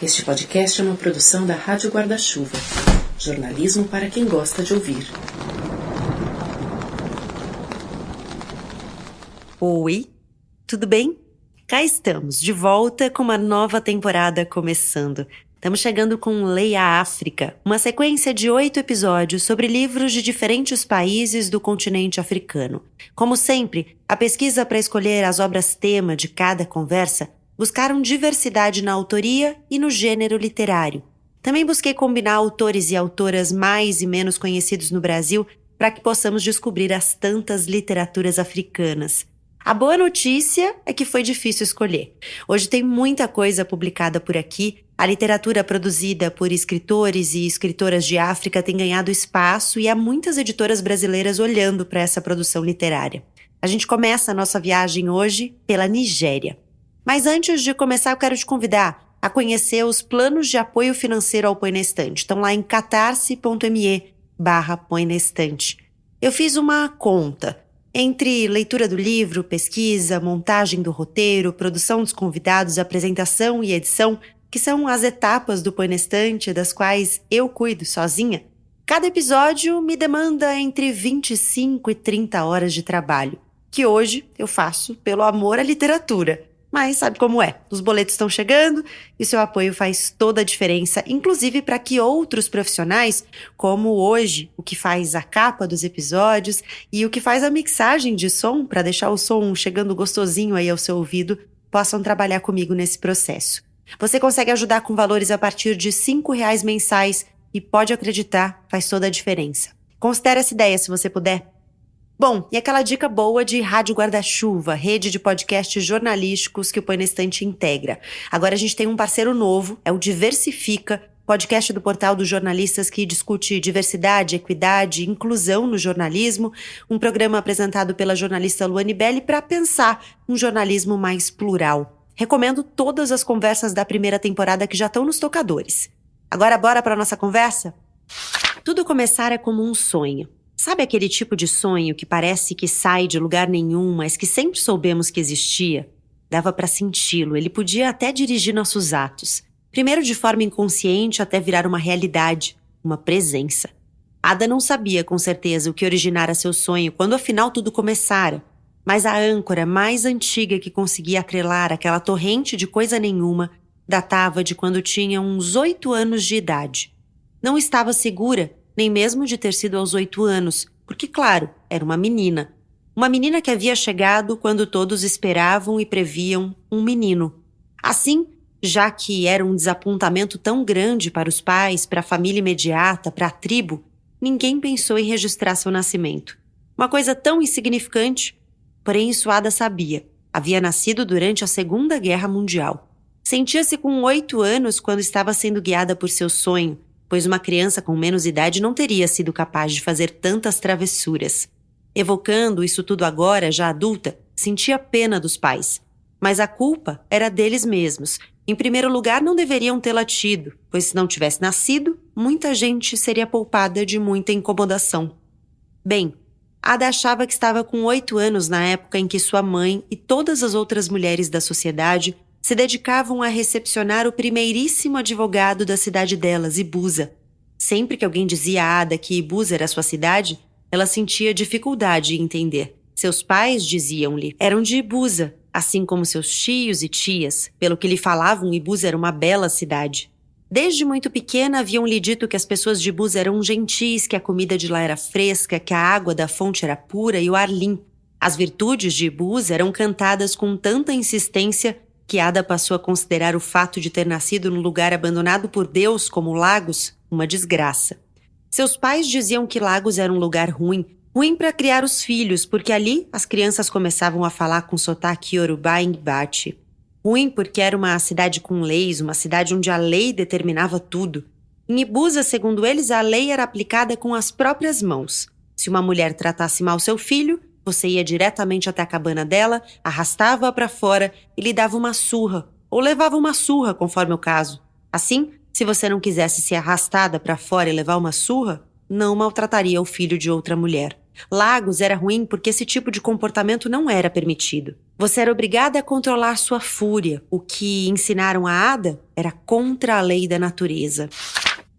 Este podcast é uma produção da Rádio Guarda-Chuva. Jornalismo para quem gosta de ouvir. Oi, tudo bem? Cá estamos, de volta com uma nova temporada começando. Estamos chegando com Leia África, uma sequência de 8 episódios sobre livros de diferentes países do continente africano. Como sempre, a pesquisa para escolher as obras-tema de cada conversa buscaram diversidade na autoria e no gênero literário. Também busquei combinar autores e autoras mais e menos conhecidos no Brasil para que possamos descobrir as tantas literaturas africanas. A boa notícia é que foi difícil escolher. Hoje tem muita coisa publicada por aqui. A literatura produzida por escritores e escritoras de África tem ganhado espaço e há muitas editoras brasileiras olhando para essa produção literária. A gente começa a nossa viagem hoje pela Nigéria. Mas antes de começar, eu quero te convidar a conhecer os planos de apoio financeiro ao Põe na Estante. Estão lá em catarse.me/Põe na Estante. Eu fiz uma conta. Entre leitura do livro, pesquisa, montagem do roteiro, produção dos convidados, apresentação e edição, que são as etapas do Põe na Estante, das quais eu cuido sozinha, cada episódio me demanda entre 25 e 30 horas de trabalho, que hoje eu faço pelo amor à literatura. Mas sabe como é? Os boletos estão chegando e seu apoio faz toda a diferença, inclusive para que outros profissionais, como hoje, o que faz a capa dos episódios e o que faz a mixagem de som, para deixar o som chegando gostosinho aí ao seu ouvido, possam trabalhar comigo nesse processo. Você consegue ajudar com valores a partir de R$5 mensais e pode acreditar, faz toda a diferença. Considere essa ideia se você puder. Bom, e aquela dica boa de Rádio Guarda-Chuva, rede de podcasts jornalísticos que o Põe na Estante integra. Agora a gente tem um parceiro novo, é o Diversifica, podcast do portal dos jornalistas que discute diversidade, equidade e inclusão no jornalismo, um programa apresentado pela jornalista Luane Belli para pensar um jornalismo mais plural. Recomendo todas as conversas da primeira temporada que já estão nos tocadores. Agora bora para a nossa conversa? Tudo começara como um sonho. Sabe aquele tipo de sonho que parece que sai de lugar nenhum, mas que sempre soubemos que existia? Dava para senti-lo, ele podia até dirigir nossos atos. Primeiro de forma inconsciente até virar uma realidade, uma presença. Ada não sabia com certeza o que originara seu sonho quando afinal tudo começara. Mas a âncora mais antiga que conseguia atrelar aquela torrente de coisa nenhuma datava de quando tinha uns 8 anos de idade. Não estava segura, nem mesmo de ter sido aos 8 anos, porque, claro, era uma menina. Uma menina que havia chegado quando todos esperavam e previam um menino. Assim, já que era um desapontamento tão grande para os pais, para a família imediata, para a tribo, ninguém pensou em registrar seu nascimento. Uma coisa tão insignificante, porém isso Ada sabia. Havia nascido durante a Segunda Guerra Mundial. Sentia-se com 8 anos quando estava sendo guiada por seu sonho, pois uma criança com menos idade não teria sido capaz de fazer tantas travessuras. Evocando isso tudo agora, já adulta, sentia pena dos pais. Mas a culpa era deles mesmos. Em primeiro lugar, não deveriam tê-la tido, pois se não tivesse nascido, muita gente seria poupada de muita incomodação. Bem, Ada achava que estava com 8 anos na época em que sua mãe e todas as outras mulheres da sociedade se dedicavam a recepcionar o primeiríssimo advogado da cidade delas, Ibuza. Sempre que alguém dizia a Ada que Ibuza era sua cidade, ela sentia dificuldade em entender. Seus pais, diziam-lhe, eram de Ibuza, assim como seus tios e tias. Pelo que lhe falavam, Ibuza era uma bela cidade. Desde muito pequena haviam-lhe dito que as pessoas de Ibuza eram gentis, que a comida de lá era fresca, que a água da fonte era pura e o ar limpo. As virtudes de Ibuza eram cantadas com tanta insistência que Ada passou a considerar o fato de ter nascido num lugar abandonado por Deus como Lagos uma desgraça. Seus pais diziam que Lagos era um lugar ruim para criar os filhos, porque ali as crianças começavam a falar com sotaque iorubá e Ngibati. Ruim porque era uma cidade com leis, uma cidade onde a lei determinava tudo. Em Ibuza, segundo eles, a lei era aplicada com as próprias mãos. Se uma mulher tratasse mal seu filho, você ia diretamente até a cabana dela, arrastava-a para fora e lhe dava uma surra, ou levava uma surra, conforme o caso. Assim, se você não quisesse ser arrastada para fora e levar uma surra, não maltrataria o filho de outra mulher. Lagos era ruim porque esse tipo de comportamento não era permitido. Você era obrigada a controlar sua fúria. O que ensinaram a Ada era contra a lei da natureza.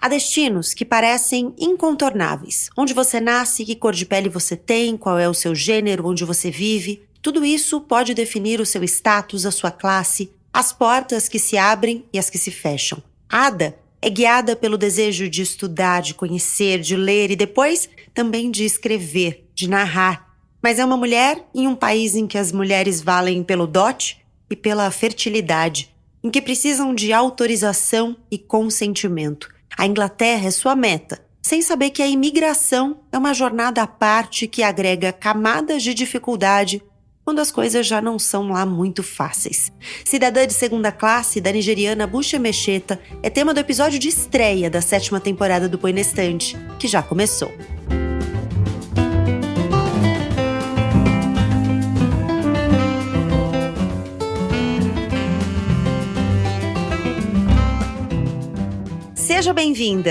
Há destinos que parecem incontornáveis. Onde você nasce, que cor de pele você tem, qual é o seu gênero, onde você vive. Tudo isso pode definir o seu status, a sua classe, as portas que se abrem e as que se fecham. Ada é guiada pelo desejo de estudar, de conhecer, de ler e depois também de escrever, de narrar. Mas é uma mulher em um país em que as mulheres valem pelo dote e pela fertilidade, em que precisam de autorização e consentimento. A Inglaterra é sua meta, sem saber que a imigração é uma jornada à parte que agrega camadas de dificuldade quando as coisas já não são lá muito fáceis. Cidadã de segunda classe da nigeriana Buche Mecheta é tema do episódio de estreia da 7ª temporada do Põe na Estante, que já começou.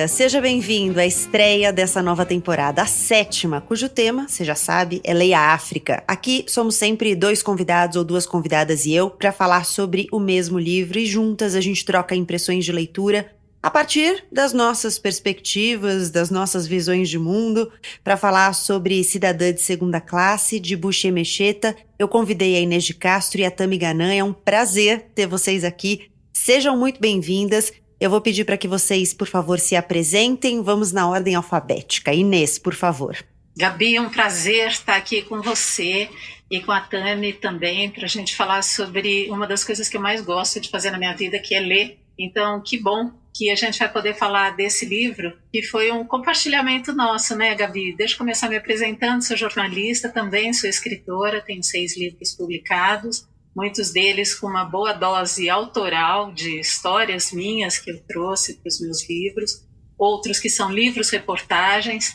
Seja bem-vindo à estreia dessa nova temporada, a 7ª, cujo tema, você já sabe, é Leia África. Aqui somos sempre 2 convidados ou 2 convidadas e eu para falar sobre o mesmo livro e juntas a gente troca impressões de leitura a partir das nossas perspectivas, das nossas visões de mundo. Para falar sobre Cidadã de Segunda Classe, de Buche Mecheta, eu convidei a Inês de Castro e a Tami Ganan. É um prazer ter vocês aqui. Sejam muito bem-vindas. Eu vou pedir para que vocês, por favor, se apresentem. Vamos na ordem alfabética. Inês, por favor. Gabi, é um prazer estar aqui com você e com a Tami também, para a gente falar sobre uma das coisas que eu mais gosto de fazer na minha vida, que é ler. Então, que bom que a gente vai poder falar desse livro, que foi um compartilhamento nosso, né, Gabi? Deixa eu começar me apresentando. Sou jornalista também, sou escritora, tenho 6 livros publicados. Muitos deles com uma boa dose autoral de histórias minhas que eu trouxe para os meus livros, outros que são livros-reportagens,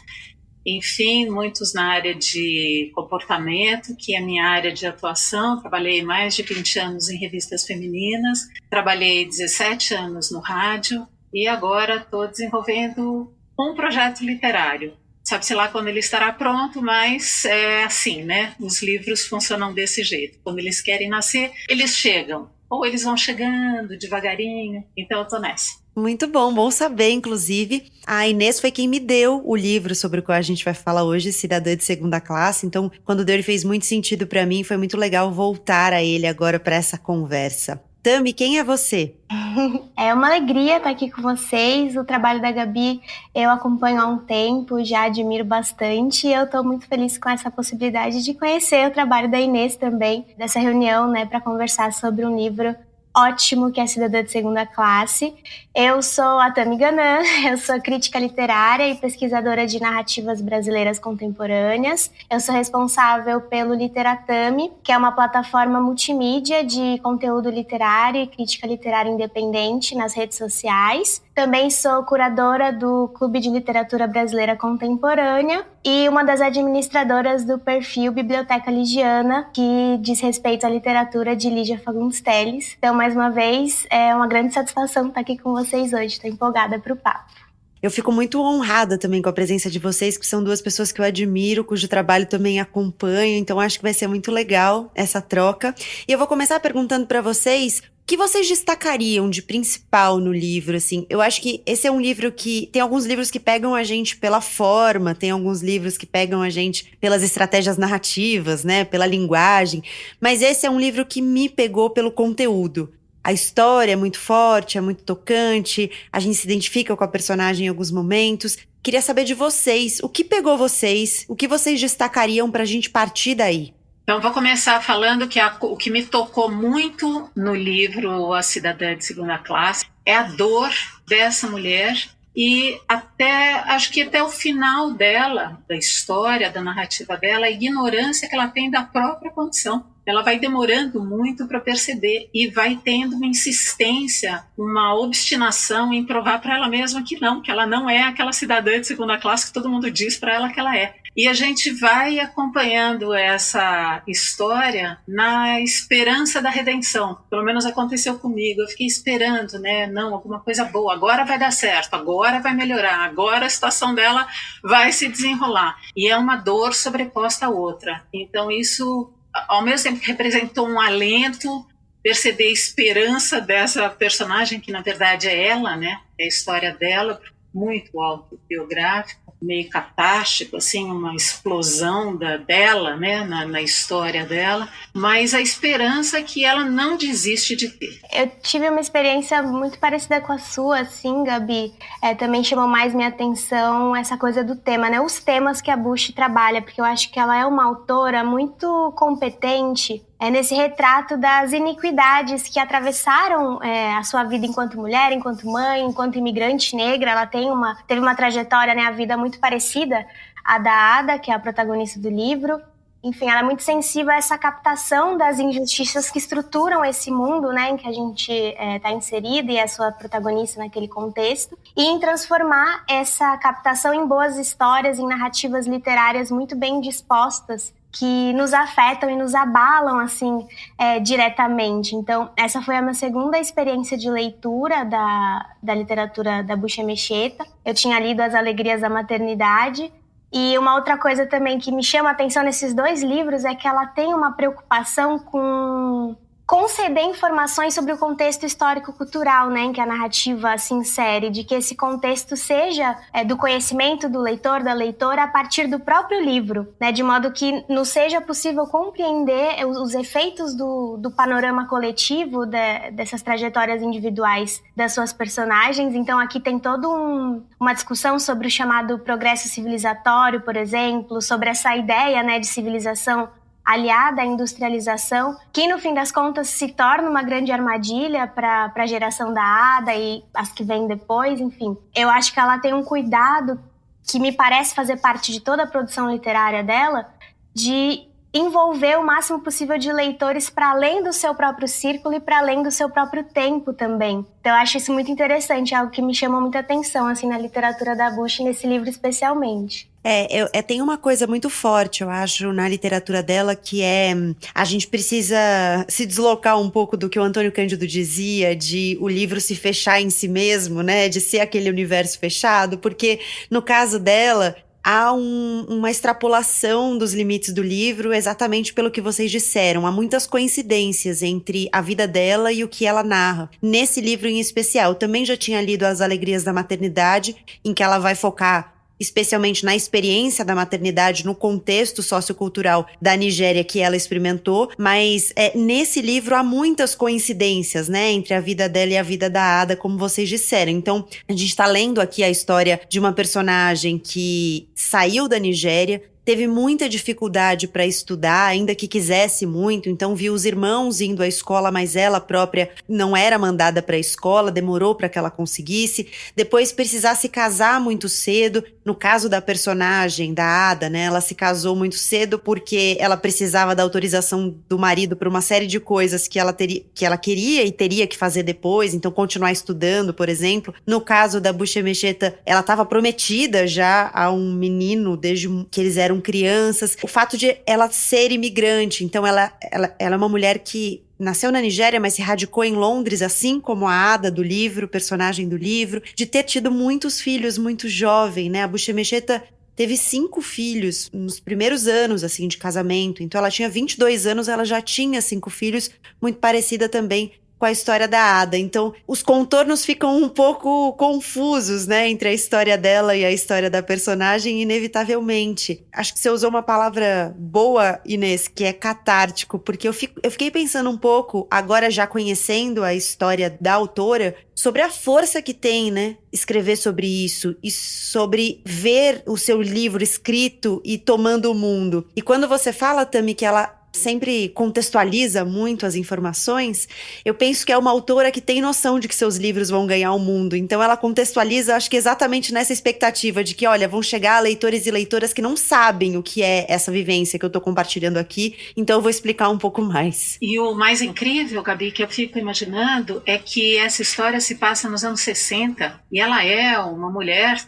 enfim, muitos na área de comportamento, que é a minha área de atuação. Trabalhei mais de 20 anos em revistas femininas, trabalhei 17 anos no rádio e agora estou desenvolvendo um projeto literário. Sabe-se lá quando ele estará pronto, mas é assim, né? Os livros funcionam desse jeito. Quando eles querem nascer, eles chegam. Ou eles vão chegando devagarinho. Então eu tô nessa. Muito bom, bom saber, inclusive. A Inês foi quem me deu o livro sobre o qual a gente vai falar hoje, Cidadã de Segunda Classe. Então, quando deu, ele fez muito sentido para mim. Foi muito legal voltar a ele agora para essa conversa. Tami, quem é você? É uma alegria estar aqui com vocês. O trabalho da Gabi eu acompanho há um tempo, já admiro bastante. E eu estou muito feliz com essa possibilidade de conhecer o trabalho da Inês também, dessa reunião, né, para conversar sobre um livro ótimo que é Cidadã de Segunda Classe. Eu sou a Tami Ganan, eu sou crítica literária e pesquisadora de narrativas brasileiras contemporâneas. Eu sou responsável pelo Literatami, que é uma plataforma multimídia de conteúdo literário e crítica literária independente nas redes sociais. Também sou curadora do Clube de Literatura Brasileira Contemporânea e uma das administradoras do perfil Biblioteca Ligiana, que diz respeito à literatura de Lígia Fagundes Telles. Então, mais uma vez, é uma grande satisfação estar aqui com vocês hoje. Estou empolgada para o papo. Eu fico muito honrada também com a presença de vocês, que são 2 pessoas que eu admiro, cujo trabalho também acompanho, então acho que vai ser muito legal essa troca. E eu vou começar perguntando para vocês o que vocês destacariam de principal no livro, assim? Eu acho que esse é um livro que... Tem alguns livros que pegam a gente pela forma, tem alguns livros que pegam a gente pelas estratégias narrativas, né? Pela linguagem. Mas esse é um livro que me pegou pelo conteúdo. A história é muito forte, é muito tocante, a gente se identifica com a personagem em alguns momentos. Queria saber de vocês, o que pegou vocês, o que vocês destacariam pra gente partir daí? Então, vou começar falando que o que me tocou muito no livro A Cidadã de Segunda Classe é a dor dessa mulher e acho que até o final dela, da história, da narrativa dela, a ignorância que ela tem da própria condição. Ela vai demorando muito para perceber e vai tendo uma insistência, uma obstinação em provar para ela mesma que ela não é aquela cidadã de segunda classe que todo mundo diz para ela que ela é. E a gente vai acompanhando essa história na esperança da redenção. Pelo menos aconteceu comigo. Eu fiquei esperando, né? Não, alguma coisa boa. Agora vai dar certo, agora vai melhorar, agora a situação dela vai se desenrolar. E é uma dor sobreposta à outra. Então isso, ao mesmo tempo que representou um alento, perceber a esperança dessa personagem, que na verdade é ela, né? É a história dela, muito autobiográfico, meio catástico, assim, uma explosão dela, né, na história dela, mas a esperança que ela não desiste de ter. Eu tive uma experiência muito parecida com a sua, assim, Gabi. Também chamou mais minha atenção essa coisa do tema, né, os temas que a Bush trabalha, porque eu acho que ela é uma autora muito competente nesse retrato das iniquidades que atravessaram a sua vida enquanto mulher, enquanto mãe, enquanto imigrante negra. Ela teve uma trajetória, né, a vida muito parecida à da Ada, que é a protagonista do livro. Enfim, ela é muito sensível a essa captação das injustiças que estruturam esse mundo, né, em que a gente está inserida e é a sua protagonista naquele contexto, e em transformar essa captação em boas histórias, em narrativas literárias muito bem dispostas, que nos afetam e nos abalam, assim, diretamente. Então, essa foi a minha segunda experiência de leitura da literatura da Bush Emecheta. Eu tinha lido As Alegrias da Maternidade. E uma outra coisa também que me chama a atenção nesses dois livros é que ela tem uma preocupação com conceder informações sobre o contexto histórico-cultural, né, em que a narrativa se insere, de que esse contexto seja do conhecimento do leitor, da leitora, a partir do próprio livro, né, de modo que nos seja possível compreender os efeitos do panorama coletivo dessas trajetórias individuais das suas personagens. Então aqui tem toda uma discussão sobre o chamado progresso civilizatório, por exemplo, sobre essa ideia, né, de civilização aliada à industrialização, que no fim das contas se torna uma grande armadilha para a geração da Ada e as que vêm depois, enfim. Eu acho que ela tem um cuidado que me parece fazer parte de toda a produção literária dela, de envolver o máximo possível de leitores para além do seu próprio círculo e para além do seu próprio tempo também. Então eu acho isso muito interessante, algo que me chama muita atenção assim, na literatura da Bush, nesse livro especialmente. Tem uma coisa muito forte, eu acho, na literatura dela, que a gente precisa se deslocar um pouco do que o Antônio Cândido dizia, de o livro se fechar em si mesmo, né, de ser aquele universo fechado, porque no caso dela há uma extrapolação dos limites do livro, exatamente pelo que vocês disseram. Há muitas coincidências entre a vida dela e o que ela narra. Nesse livro em especial, eu também já tinha lido As Alegrias da Maternidade, em que ela vai focar especialmente na experiência da maternidade, no contexto sociocultural da Nigéria que ela experimentou, mas nesse livro há muitas coincidências, né, entre a vida dela e a vida da Ada, como vocês disseram. Então, a gente está lendo aqui a história de uma personagem que saiu da Nigéria, teve muita dificuldade para estudar, ainda que quisesse muito, então viu os irmãos indo à escola, mas ela própria não era mandada para a escola, demorou para que ela conseguisse. Depois precisar se casar muito cedo. No caso da personagem, da Ada, né, ela se casou muito cedo porque ela precisava da autorização do marido para uma série de coisas que ela queria e teria que fazer depois, então continuar estudando, por exemplo. No caso da Bush Emecheta, ela estava prometida já a um menino desde que eles eram crianças. O fato de ela ser imigrante, então ela é uma mulher que nasceu na Nigéria, mas se radicou em Londres, assim como a Ada do livro, personagem do livro, de ter tido muitos filhos muito jovem, né? A Bush Emecheta teve 5 filhos nos primeiros anos, assim, de casamento. Então ela tinha 22 anos, ela já tinha 5 filhos, muito parecida também com a história da Ada. Então, os contornos ficam um pouco confusos, né, entre a história dela e a história da personagem, inevitavelmente. Acho que você usou uma palavra boa, Inês, que é catártico, porque eu fiquei pensando um pouco, agora já conhecendo a história da autora, sobre a força que tem, né, escrever sobre isso e sobre ver o seu livro escrito e tomando o mundo. E quando você fala, Tami, que ela sempre contextualiza muito as informações, eu penso que é uma autora que tem noção de que seus livros vão ganhar o mundo. Então ela contextualiza, acho que exatamente nessa expectativa de que, olha, vão chegar leitores e leitoras que não sabem o que é essa vivência que eu tô compartilhando aqui, então eu vou explicar um pouco mais. E o mais incrível, Gabi, que eu fico imaginando, é que essa história se passa nos anos 60, e ela é uma mulher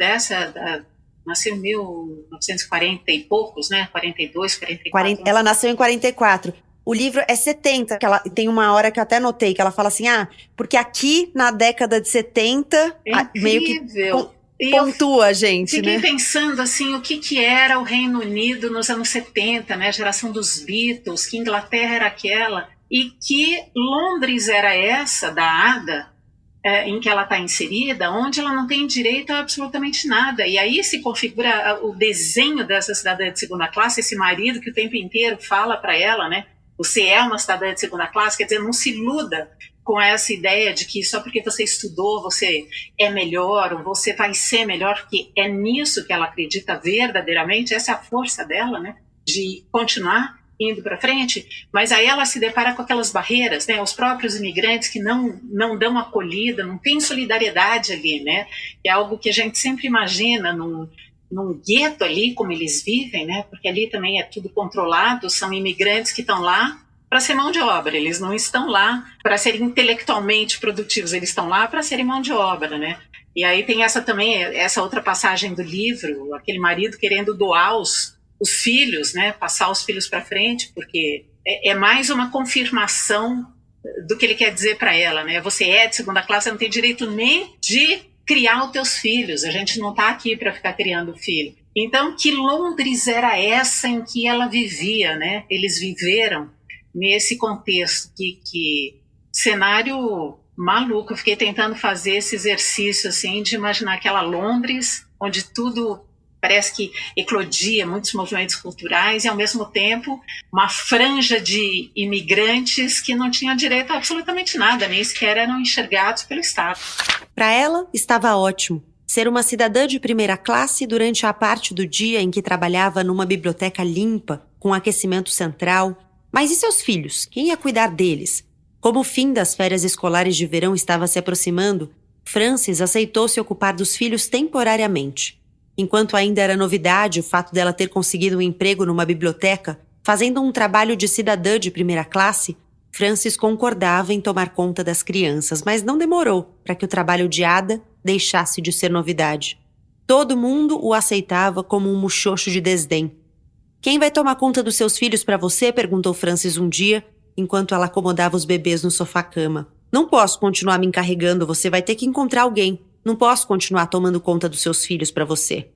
nasceu em 1940 e poucos, né? 42, 44. Ela nasceu em 44. O livro é 70, que ela tem uma hora que eu até notei, que ela fala assim, porque aqui na década de 70, meio que pontua a gente, fiquei né? pensando assim, o que era o Reino Unido nos anos 70, né? A geração dos Beatles, que Inglaterra era aquela, e que Londres era essa, da Ada, em que ela está inserida, onde ela não tem direito a absolutamente nada. E aí se configura o desenho dessa cidadã de segunda classe, esse marido que o tempo inteiro fala para ela, né? Você é uma cidadã de segunda classe, quer dizer, não se iluda com essa ideia de que só porque você estudou você é melhor, ou você vai ser melhor, porque é nisso que ela acredita verdadeiramente, essa é a força dela, né? De continuar indo para frente, mas aí ela se depara com aquelas barreiras, né? Os próprios imigrantes que não dão acolhida, não tem solidariedade ali, né? É algo que a gente sempre imagina num gueto ali, como eles vivem, né? Porque ali também é tudo controlado, são imigrantes que estão lá para ser mão de obra, eles não estão lá para serem intelectualmente produtivos, eles estão lá para serem mão de obra, né? E aí tem essa outra passagem do livro, aquele marido querendo doar os filhos, né, passar os filhos para frente, porque é mais uma confirmação do que ele quer dizer para ela, né? Você é de segunda classe, você não tem direito nem de criar os teus filhos, a gente não está aqui para ficar criando filho. Então, que Londres era essa em que ela vivia, né? Eles viveram nesse contexto, que cenário maluco. Eu fiquei tentando fazer esse exercício, assim, de imaginar aquela Londres, onde tudo parece que eclodia muitos movimentos culturais e, ao mesmo tempo, uma franja de imigrantes que não tinham direito a absolutamente nada, nem sequer eram enxergados pelo Estado. Para ela, estava ótimo ser uma cidadã de primeira classe durante a parte do dia em que trabalhava numa biblioteca limpa, com aquecimento central. Mas e seus filhos? Quem ia cuidar deles? Como o fim das férias escolares de verão estava se aproximando, Frances aceitou se ocupar dos filhos temporariamente. Enquanto ainda era novidade o fato dela ter conseguido um emprego numa biblioteca, fazendo um trabalho de cidadã de primeira classe, Frances concordava em tomar conta das crianças, mas não demorou para que o trabalho de Ada deixasse de ser novidade. Todo mundo o aceitava como um muxoxo de desdém. "Quem vai tomar conta dos seus filhos para você?" perguntou Frances um dia, enquanto ela acomodava os bebês no sofá-cama. "Não posso continuar me encarregando, você vai ter que encontrar alguém. Não posso continuar tomando conta dos seus filhos para você."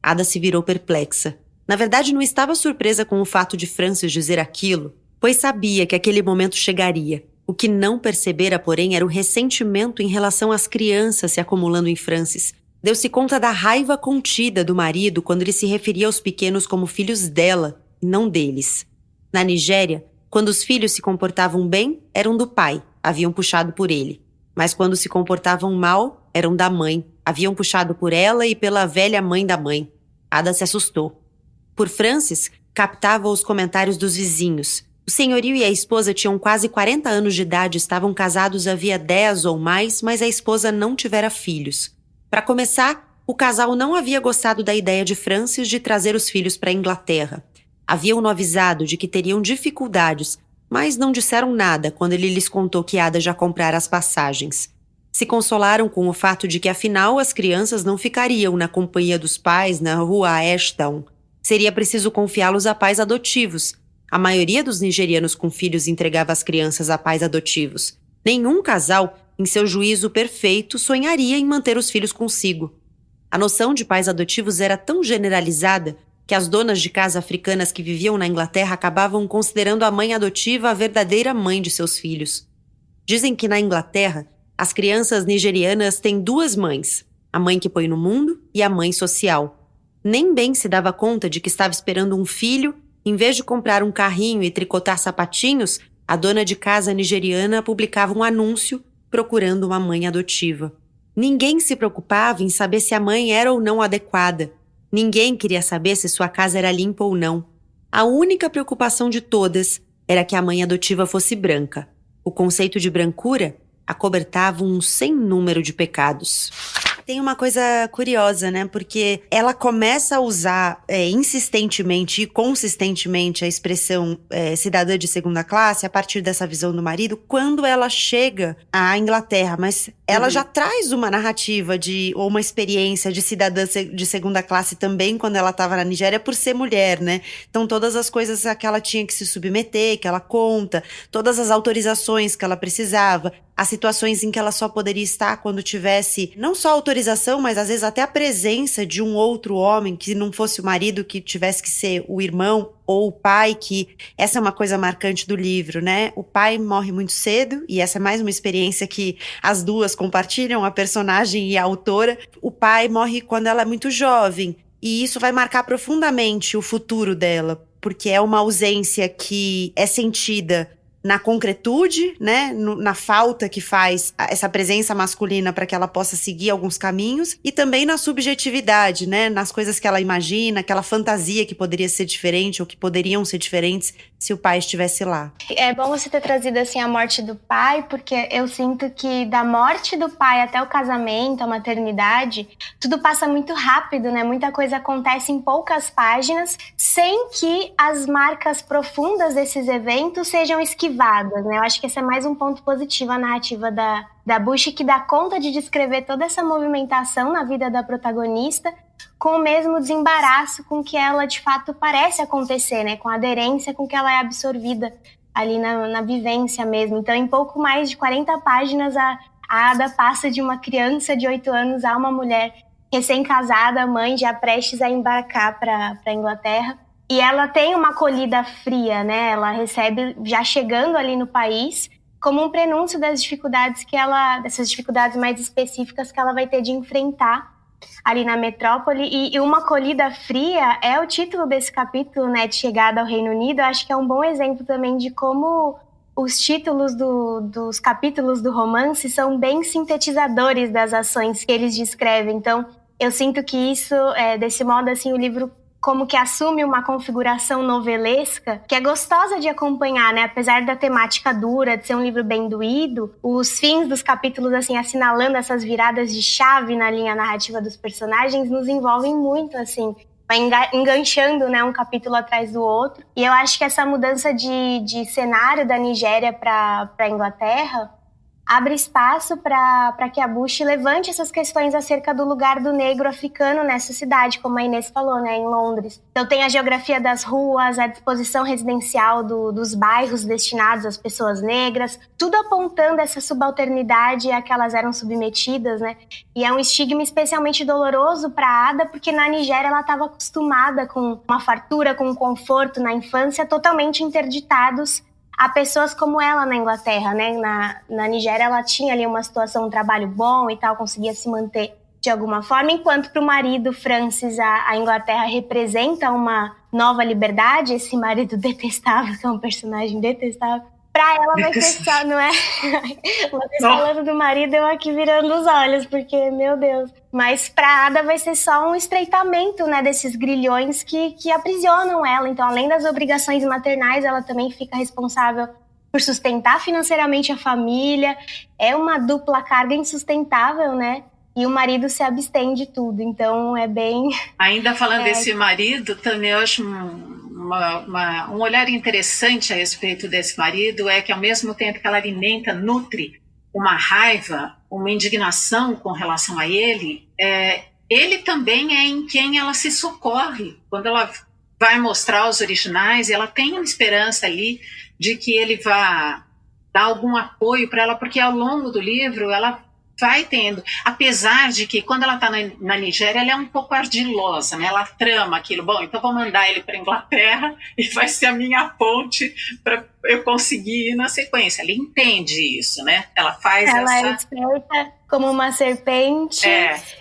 Ada se virou perplexa. Na verdade, não estava surpresa com o fato de Frances dizer aquilo, pois sabia que aquele momento chegaria. O que não percebera, porém, era o ressentimento em relação às crianças se acumulando em Frances. Deu-se conta da raiva contida do marido quando ele se referia aos pequenos como filhos dela, e não deles. Na Nigéria, quando os filhos se comportavam bem, eram do pai, haviam puxado por ele. Mas quando se comportavam mal, eram da mãe, haviam puxado por ela e pela velha mãe da mãe. Ada se assustou. Por Frances, captava os comentários dos vizinhos. O senhorio e a esposa tinham quase 40 anos de idade, estavam casados havia 10 ou mais, mas a esposa não tivera filhos. Para começar, o casal não havia gostado da ideia de Frances de trazer os filhos para a Inglaterra. Haviam-no avisado de que teriam dificuldades, mas não disseram nada quando ele lhes contou que Ada já comprara as passagens. Se consolaram com o fato de que, afinal, as crianças não ficariam na companhia dos pais na rua Ashdown. Seria preciso confiá-los a pais adotivos. A maioria dos nigerianos com filhos entregava as crianças a pais adotivos. Nenhum casal, em seu juízo perfeito, sonharia em manter os filhos consigo. A noção de pais adotivos era tão generalizada que as donas de casa africanas que viviam na Inglaterra acabavam considerando a mãe adotiva a verdadeira mãe de seus filhos. Dizem que na Inglaterra, as crianças nigerianas têm duas mães, a mãe que põe no mundo e a mãe social. Nem bem se dava conta de que estava esperando um filho. Em vez de comprar um carrinho e tricotar sapatinhos, a dona de casa nigeriana publicava um anúncio procurando uma mãe adotiva. Ninguém se preocupava em saber se a mãe era ou não adequada. Ninguém queria saber se sua casa era limpa ou não. A única preocupação de todas era que a mãe adotiva fosse branca. O conceito de brancura acobertava um sem número de pecados. Tem uma coisa curiosa, né? Porque ela começa a usar insistentemente e consistentemente a expressão cidadã de segunda classe a partir dessa visão do marido quando ela chega à Inglaterra, mas ela já traz uma narrativa ou uma experiência de cidadã de segunda classe também quando ela estava na Nigéria por ser mulher, né? Então todas as coisas a que ela tinha que se submeter, que ela conta, todas as autorizações que ela precisava, as situações em que ela só poderia estar quando tivesse não só autorização, mas às vezes até a presença de um outro homem que não fosse o marido, que tivesse que ser o irmão ou o pai, que essa é uma coisa marcante do livro, né? O pai morre muito cedo, e essa é mais uma experiência que as duas compartilham, a personagem e a autora. O pai morre quando ela é muito jovem, e isso vai marcar profundamente o futuro dela, porque é uma ausência que é sentida na concretude, né, na falta que faz essa presença masculina para que ela possa seguir alguns caminhos, e também na subjetividade, né, nas coisas que ela imagina, aquela fantasia que poderia ser diferente ou que poderiam ser diferentes se o pai estivesse lá. É bom você ter trazido assim a morte do pai, porque eu sinto que da morte do pai até o casamento, a maternidade, tudo passa muito rápido, né? Muita coisa acontece em poucas páginas, sem que as marcas profundas desses eventos sejam esquivadas, né? Eu acho que esse é mais um ponto positivo, a narrativa da Bush, que dá conta de descrever toda essa movimentação na vida da protagonista, com o mesmo desembaraço com que ela de fato parece acontecer, né? Com a aderência com que ela é absorvida ali na vivência mesmo. Então, em pouco mais de 40 páginas, a Ada passa de uma criança de 8 anos a uma mulher recém-casada, mãe, já prestes a embarcar para a Inglaterra. E ela tem uma acolhida fria, né? Ela recebe, já chegando ali no país, como um prenúncio das dificuldades dessas dificuldades mais específicas que ela vai ter de enfrentar ali na metrópole. E uma acolhida fria é o título desse capítulo, né, de chegada ao Reino Unido. Eu acho que é um bom exemplo também de como os títulos dos capítulos do romance são bem sintetizadores das ações que eles descrevem. Então, eu sinto que isso, desse modo, assim, o livro como que assume uma configuração novelesca que é gostosa de acompanhar, né? Apesar da temática dura, de ser um livro bem doído, os fins dos capítulos, assim, assinalando essas viradas de chave na linha narrativa dos personagens, nos envolvem muito, assim, vai enganchando, né, um capítulo atrás do outro. E eu acho que essa mudança de cenário da Nigéria para a Inglaterra abre espaço para que a Bush levante essas questões acerca do lugar do negro africano nessa cidade, como a Inês falou, né, em Londres. Então tem a geografia das ruas, a disposição residencial dos bairros destinados às pessoas negras, tudo apontando essa subalternidade a que elas eram submetidas, né? E é um estigma especialmente doloroso para a Ada, porque na Nigéria ela estava acostumada com uma fartura, com um conforto na infância, totalmente interditados a pessoas como ela na Inglaterra, né? Na Nigéria ela tinha ali uma situação, um trabalho bom e tal, conseguia se manter de alguma forma, enquanto para o marido Francis a Inglaterra representa uma nova liberdade, esse marido detestável, que é um personagem detestável. Pra ela vai ser só, não é? Vocês falando do marido, eu aqui virando os olhos, porque, meu Deus. Mas pra Ada vai ser só um estreitamento, né, desses grilhões que aprisionam ela. Então, além das obrigações maternais, ela também fica responsável por sustentar financeiramente a família. É uma dupla carga insustentável, né? E o marido se abstém de tudo. Então, é bem... Ainda falando desse marido, também eu acho um olhar interessante a respeito desse marido é que, ao mesmo tempo que ela alimenta, nutre uma raiva, uma indignação com relação a ele, ele também é em quem ela se socorre. Quando ela vai mostrar os originais, ela tem uma esperança ali de que ele vá dar algum apoio para ela, porque ao longo do livro ela vai tendo, apesar de que quando ela está na Nigéria ela é um pouco ardilosa, né? Ela trama aquilo, bom, então vou mandar ele para a Inglaterra e vai ser a minha ponte para eu conseguir ir na sequência. Ela entende isso, né? Ela faz ela é esperta como uma serpente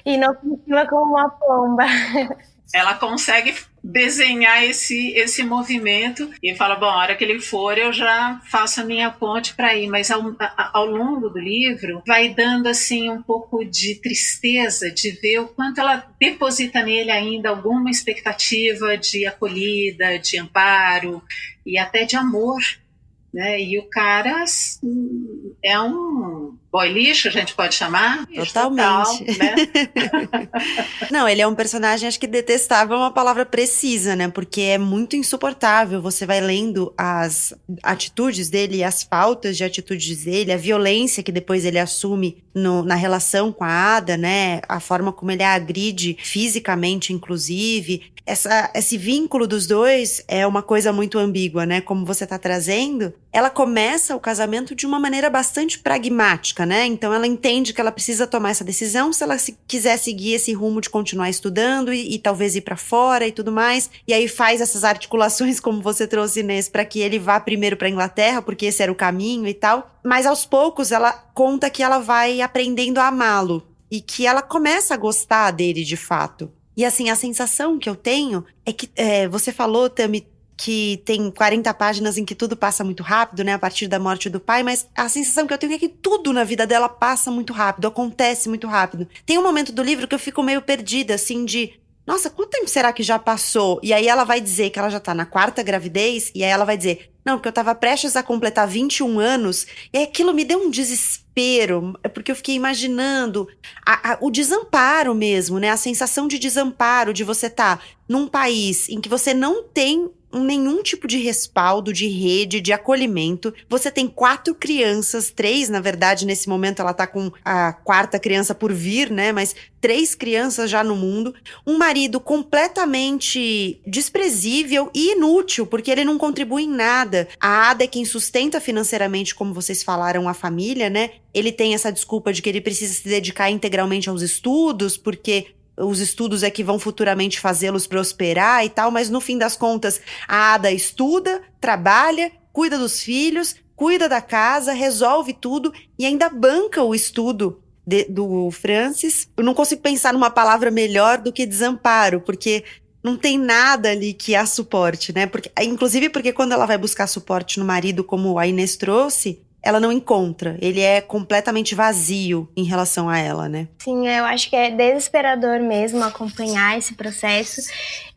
e não funciona como uma pomba. Ela consegue desenhar esse movimento e fala, bom, a hora que ele for eu já faço a minha ponte para ir, mas ao longo do livro vai dando assim um pouco de tristeza de ver o quanto ela deposita nele ainda alguma expectativa de acolhida, de amparo e até de amor, né? E o cara é um boy lixo, a gente pode chamar? Totalmente. Total, né? Não, ele é um personagem, acho que detestável é uma palavra precisa, né? Porque é muito insuportável. Você vai lendo as atitudes dele, as faltas de atitudes dele, a violência que depois ele assume na relação com a Ada, né? A forma como ele a agride fisicamente, inclusive. Esse vínculo dos dois é uma coisa muito ambígua, né? Como você tá trazendo, ela começa o casamento de uma maneira bastante pragmática, né? Então ela entende que ela precisa tomar essa decisão se ela quiser seguir esse rumo de continuar estudando e talvez ir pra fora e tudo mais. E aí faz essas articulações, como você trouxe, Inês, pra que ele vá primeiro pra Inglaterra, porque esse era o caminho e tal. Mas aos poucos ela conta que ela vai aprendendo a amá-lo e que ela começa a gostar dele de fato. E assim, a sensação que eu tenho é que você falou, Tami, que tem 40 páginas em que tudo passa muito rápido, né, a partir da morte do pai, mas a sensação que eu tenho é que tudo na vida dela passa muito rápido, acontece muito rápido. Tem um momento do livro que eu fico meio perdida, assim, de... Nossa, quanto tempo será que já passou? E aí ela vai dizer que ela já tá na 4ª gravidez, e aí ela vai dizer, não, porque eu tava prestes a completar 21 anos, e aquilo me deu um desespero, porque eu fiquei imaginando o desamparo mesmo, né? A sensação de desamparo, de você tá num país em que você não tem nenhum tipo de respaldo, de rede, de acolhimento. Você tem 4 crianças, 3, na verdade, nesse momento ela tá com a 4ª criança por vir, né? Mas 3 crianças já no mundo. Um marido completamente desprezível e inútil, porque ele não contribui em nada. A Ada é quem sustenta financeiramente, como vocês falaram, a família, né? Ele tem essa desculpa de que ele precisa se dedicar integralmente aos estudos, porque os estudos é que vão futuramente fazê-los prosperar e tal, mas no fim das contas, a Ada estuda, trabalha, cuida dos filhos, cuida da casa, resolve tudo e ainda banca o estudo do Francis. Eu não consigo pensar numa palavra melhor do que desamparo, porque não tem nada ali que a suporte, né? Inclusive porque quando ela vai buscar suporte no marido, como a Inês trouxe, ela não encontra. Ele é completamente vazio em relação a ela, né? Sim, eu acho que é desesperador mesmo acompanhar esse processo.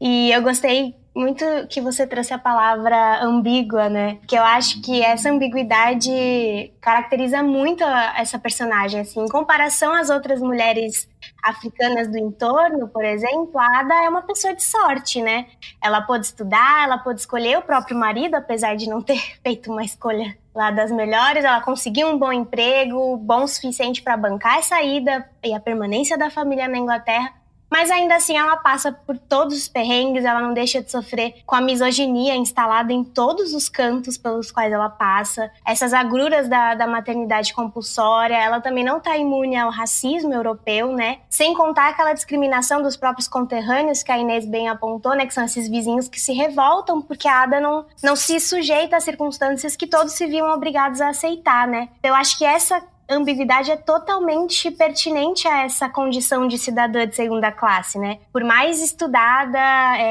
E eu gostei muito que você trouxe a palavra ambígua, né? Que eu acho que essa ambiguidade caracteriza muito essa personagem, assim. Em comparação às outras mulheres africanas do entorno, por exemplo, a Ada é uma pessoa de sorte, né? Ela pôde estudar, ela pôde escolher o próprio marido, apesar de não ter feito uma escolha lá das melhores. Ela conseguiu um bom emprego, bom o suficiente para bancar essa ida e a permanência da família na Inglaterra. Mas ainda assim ela passa por todos os perrengues, ela não deixa de sofrer com a misoginia instalada em todos os cantos pelos quais ela passa. Essas agruras da maternidade compulsória, ela também não está imune ao racismo europeu, né? Sem contar aquela discriminação dos próprios conterrâneos que a Inês bem apontou, né? Que são esses vizinhos que se revoltam porque a Ada não se sujeita a circunstâncias que todos se viam obrigados a aceitar, né? Eu acho que essa ambiguidade é totalmente pertinente a essa condição de cidadã de segunda classe, né? Por mais estudada,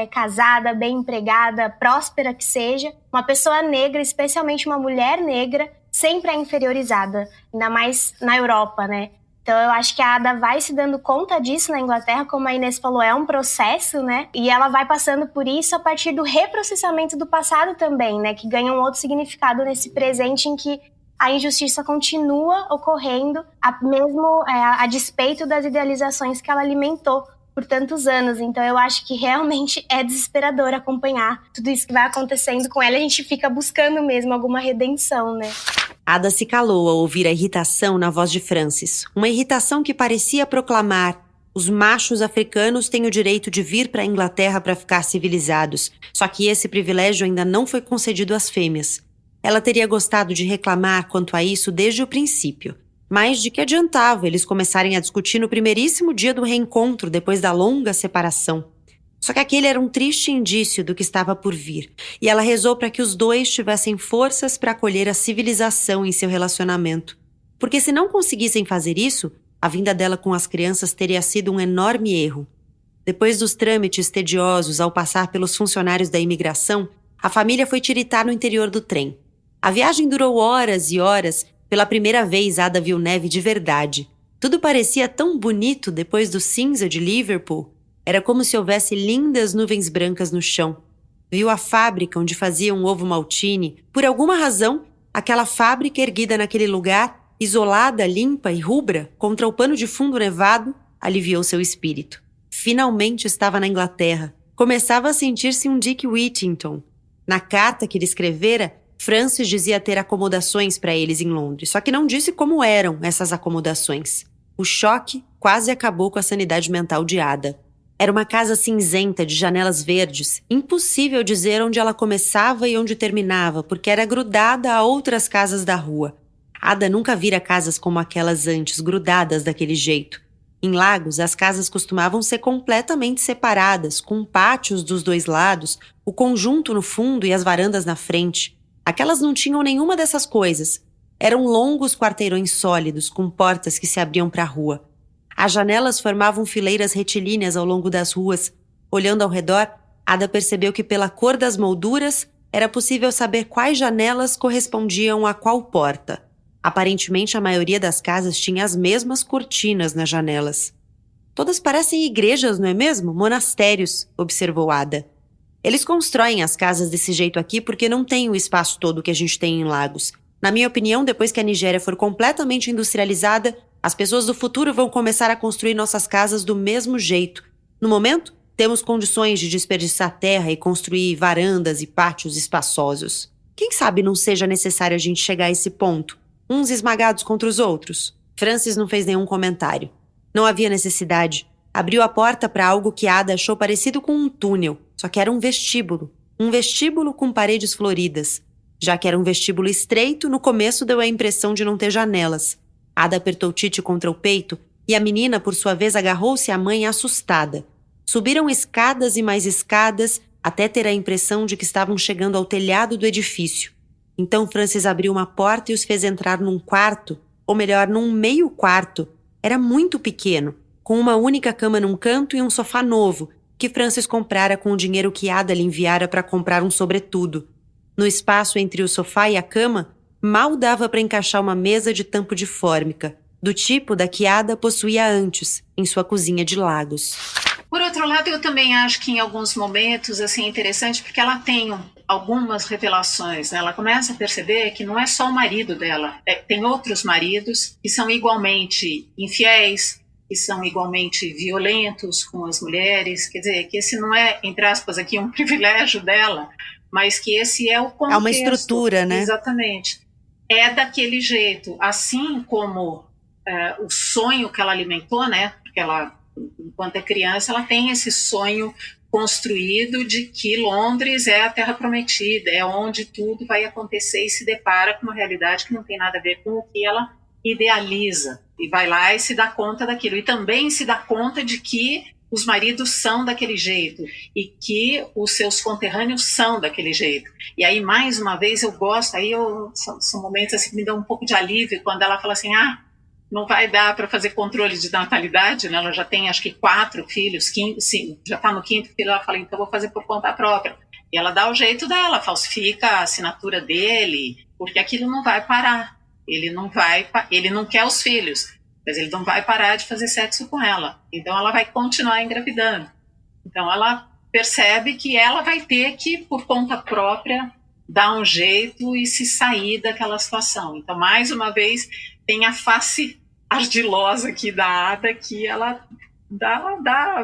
casada, bem empregada, próspera que seja, uma pessoa negra, especialmente uma mulher negra, sempre é inferiorizada, ainda mais na Europa, né? Então eu acho que a Ada vai se dando conta disso na Inglaterra, como a Inês falou, é um processo, né? E ela vai passando por isso a partir do reprocessamento do passado também, né? Que ganha um outro significado nesse presente em que a injustiça continua ocorrendo, mesmo a despeito das idealizações que ela alimentou por tantos anos. Então eu acho que realmente é desesperador acompanhar tudo isso que vai acontecendo com ela. A gente fica buscando mesmo alguma redenção, né? Ada se calou ao ouvir a irritação na voz de Francis. Uma irritação que parecia proclamar: os machos africanos têm o direito de vir para a Inglaterra para ficar civilizados. Só que esse privilégio ainda não foi concedido às fêmeas. Ela teria gostado de reclamar quanto a isso desde o princípio, mas de que adiantava eles começarem a discutir no primeiríssimo dia do reencontro depois da longa separação. Só que aquele era um triste indício do que estava por vir, e ela rezou para que os dois tivessem forças para acolher a civilização em seu relacionamento. Porque se não conseguissem fazer isso, a vinda dela com as crianças teria sido um enorme erro. Depois dos trâmites tediosos ao passar pelos funcionários da imigração, a família foi tiritar no interior do trem. A viagem durou horas e horas. Pela primeira vez, Ada viu neve de verdade. Tudo parecia tão bonito depois do cinza de Liverpool. Era como se houvesse lindas nuvens brancas no chão. Viu a fábrica onde faziam ovo maltine. Por alguma razão, aquela fábrica erguida naquele lugar isolada, limpa e rubra, contra o pano de fundo nevado, aliviou seu espírito. Finalmente estava na Inglaterra. Começava a sentir-se um Dick Whittington. Na carta que ele escrevera, Francis dizia ter acomodações para eles em Londres, só que não disse como eram essas acomodações. O choque quase acabou com a sanidade mental de Ada. Era uma casa cinzenta de janelas verdes, impossível dizer onde ela começava e onde terminava, porque era grudada a outras casas da rua. Ada nunca vira casas como aquelas antes, grudadas daquele jeito. Em Lagos, as casas costumavam ser completamente separadas, com pátios dos dois lados, o conjunto no fundo e as varandas na frente. Aquelas não tinham nenhuma dessas coisas. Eram longos quarteirões sólidos, com portas que se abriam para a rua. As janelas formavam fileiras retilíneas ao longo das ruas. Olhando ao redor, Ada percebeu que pela cor das molduras era possível saber quais janelas correspondiam a qual porta. Aparentemente, a maioria das casas tinha as mesmas cortinas nas janelas. Todas parecem igrejas, não é mesmo? Monastérios, observou Ada. Eles constroem as casas desse jeito aqui porque não tem o espaço todo que a gente tem em Lagos. Na minha opinião, depois que a Nigéria for completamente industrializada, as pessoas do futuro vão começar a construir nossas casas do mesmo jeito. No momento, temos condições de desperdiçar terra e construir varandas e pátios espaçosos. Quem sabe não seja necessário a gente chegar a esse ponto, uns esmagados contra os outros? Francis não fez nenhum comentário. Não havia necessidade. Abriu a porta para algo que Ada achou parecido com um túnel, só que era um vestíbulo. Um vestíbulo com paredes floridas. Já que era um vestíbulo estreito, no começo deu a impressão de não ter janelas. Ada apertou Titi contra o peito e a menina, por sua vez, agarrou-se à mãe assustada. Subiram escadas e mais escadas até ter a impressão de que estavam chegando ao telhado do edifício. Então Francis abriu uma porta e os fez entrar num quarto, ou melhor, num meio quarto. Era muito pequeno, com uma única cama num canto e um sofá novo, que Francis comprara com o dinheiro que Ada lhe enviara para comprar um sobretudo. No espaço entre o sofá e a cama, mal dava para encaixar uma mesa de tampo de fórmica, do tipo da que Ada possuía antes, em sua cozinha de Lagos. Por outro lado, eu também acho que em alguns momentos assim, é interessante porque ela tem algumas revelações, né? Ela começa a perceber que não é só o marido dela, tem outros maridos que são igualmente infiéis, que são igualmente violentos com as mulheres, quer dizer, que esse não é, entre aspas, aqui um privilégio dela, mas que esse é o contexto. É uma estrutura, né? Exatamente. É daquele jeito, assim como o sonho que ela alimentou, né? Porque ela, enquanto é criança, ela tem esse sonho construído de que Londres é a terra prometida, é onde tudo vai acontecer e se depara com uma realidade que não tem nada a ver com o que ela idealiza. E vai lá e se dá conta daquilo. E também se dá conta de que os maridos são daquele jeito e que os seus conterrâneos são daquele jeito. E aí, mais uma vez, eu gosto, são momentos assim, que me dão um pouco de alívio quando ela fala assim, não vai dar para fazer controle de natalidade, né? Ela já tem acho que 4 filhos, já está no 5º filho, ela fala, então vou fazer por conta própria. E ela dá o jeito dela, falsifica a assinatura dele, porque aquilo não vai parar. Ele não quer os filhos, mas ele não vai parar de fazer sexo com ela. Então ela vai continuar engravidando. Então ela percebe que ela vai ter que, por conta própria, dar um jeito e se sair daquela situação. Então, mais uma vez, tem a face ardilosa aqui da Ada, que ela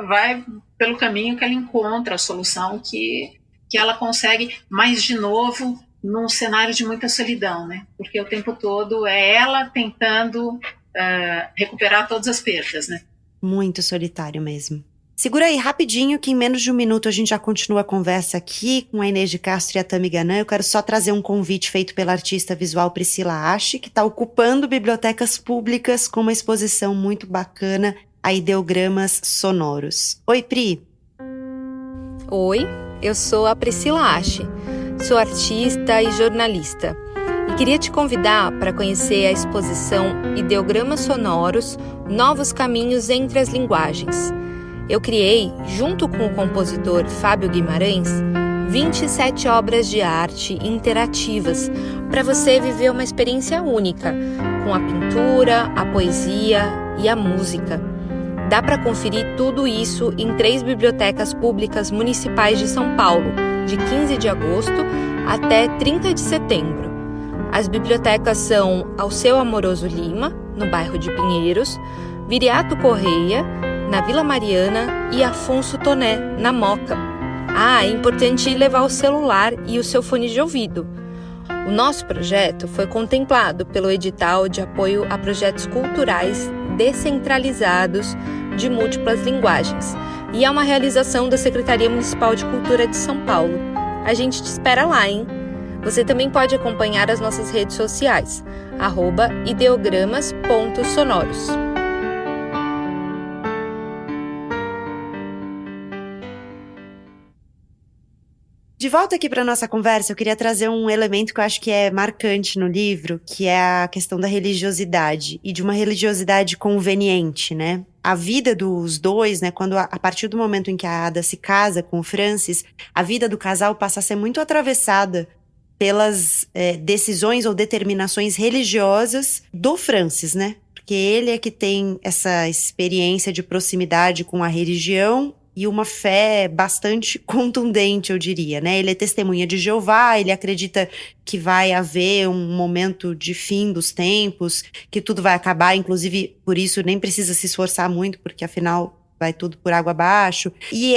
vai pelo caminho que ela encontra a solução que ela consegue, mas de novo num cenário de muita solidão, né? Porque o tempo todo é ela tentando recuperar todas as perdas, né? Muito solitário mesmo. Segura aí rapidinho que em menos de 1 minuto a gente já continua a conversa aqui com a Inês de Castro e a Tami Ganã. Eu quero só trazer um convite feito pela artista visual Priscila Ashe, que está ocupando bibliotecas públicas com uma exposição muito bacana a ideogramas sonoros. Oi, Pri! Oi, eu sou a Priscila Ashe, sou artista e jornalista e queria te convidar para conhecer a exposição Ideogramas Sonoros, Novos Caminhos entre as Linguagens. Eu criei, junto com o compositor Fábio Guimarães, 27 obras de arte interativas para você viver uma experiência única com a pintura, a poesia e a música. Dá para conferir tudo isso em 3 bibliotecas públicas municipais de São Paulo, de 15 de agosto até 30 de setembro. As bibliotecas são Alceu Amoroso Lima, no bairro de Pinheiros, Viriato Correia, na Vila Mariana, e Afonso Toné, na Moca. É importante levar o celular e o seu fone de ouvido. O nosso projeto foi contemplado pelo edital de apoio a projetos culturais descentralizados de múltiplas linguagens e é uma realização da Secretaria Municipal de Cultura de São Paulo. A gente te espera lá, hein? Você também pode acompanhar as nossas redes sociais, @ideogramas.sonoros. De volta aqui para nossa conversa, eu queria trazer um elemento que eu acho que é marcante no livro, que é a questão da religiosidade, e de uma religiosidade conveniente, né? A vida dos dois, né, quando a partir do momento em que a Ada se casa com o Francis, a vida do casal passa a ser muito atravessada pelas decisões ou determinações religiosas do Francis, né? Porque ele é que tem essa experiência de proximidade com a religião e uma fé bastante contundente, eu diria, né? Ele é testemunha de Jeová, ele acredita que vai haver um momento de fim dos tempos, que tudo vai acabar, inclusive por isso nem precisa se esforçar muito, porque afinal vai tudo por água abaixo. E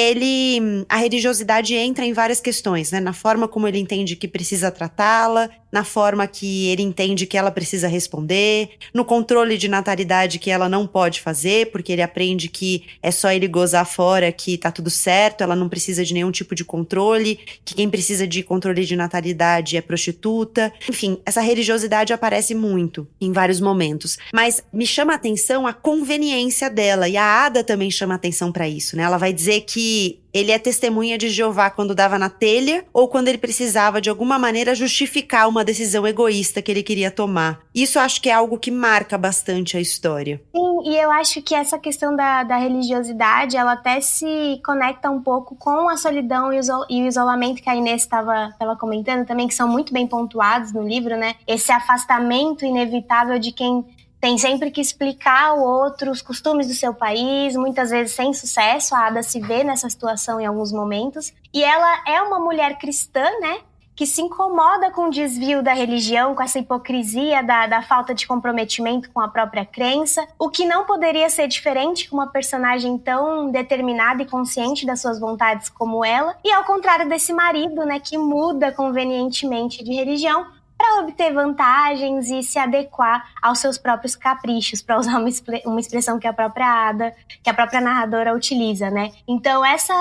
a religiosidade entra em várias questões, né? Na forma como ele entende que precisa tratá-la, na forma que ele entende que ela precisa responder, no controle de natalidade que ela não pode fazer, porque ele aprende que é só ele gozar fora que tá tudo certo, ela não precisa de nenhum tipo de controle, que quem precisa de controle de natalidade é prostituta. Enfim, essa religiosidade aparece muito em vários momentos. Mas me chama a atenção a conveniência dela, e a Ada também chama atenção para isso, né? Ela vai dizer que ele é testemunha de Jeová quando dava na telha ou quando ele precisava, de alguma maneira, justificar uma decisão egoísta que ele queria tomar. Isso acho que é algo que marca bastante a história. Sim, e eu acho que essa questão da religiosidade, ela até se conecta um pouco com a solidão e o isolamento que a Inês estava comentando também, que são muito bem pontuados no livro, né? Esse afastamento inevitável de quem tem sempre que explicar ao outro os costumes do seu país, muitas vezes sem sucesso. A Ada se vê nessa situação em alguns momentos. E ela é uma mulher cristã, né? Que se incomoda com o desvio da religião, com essa hipocrisia da falta de comprometimento com a própria crença, o que não poderia ser diferente com uma personagem tão determinada e consciente das suas vontades como ela, e ao contrário desse marido, né, que muda convenientemente de religião para obter vantagens e se adequar aos seus próprios caprichos, para usar uma expressão que a própria narradora utiliza, né? Então, esse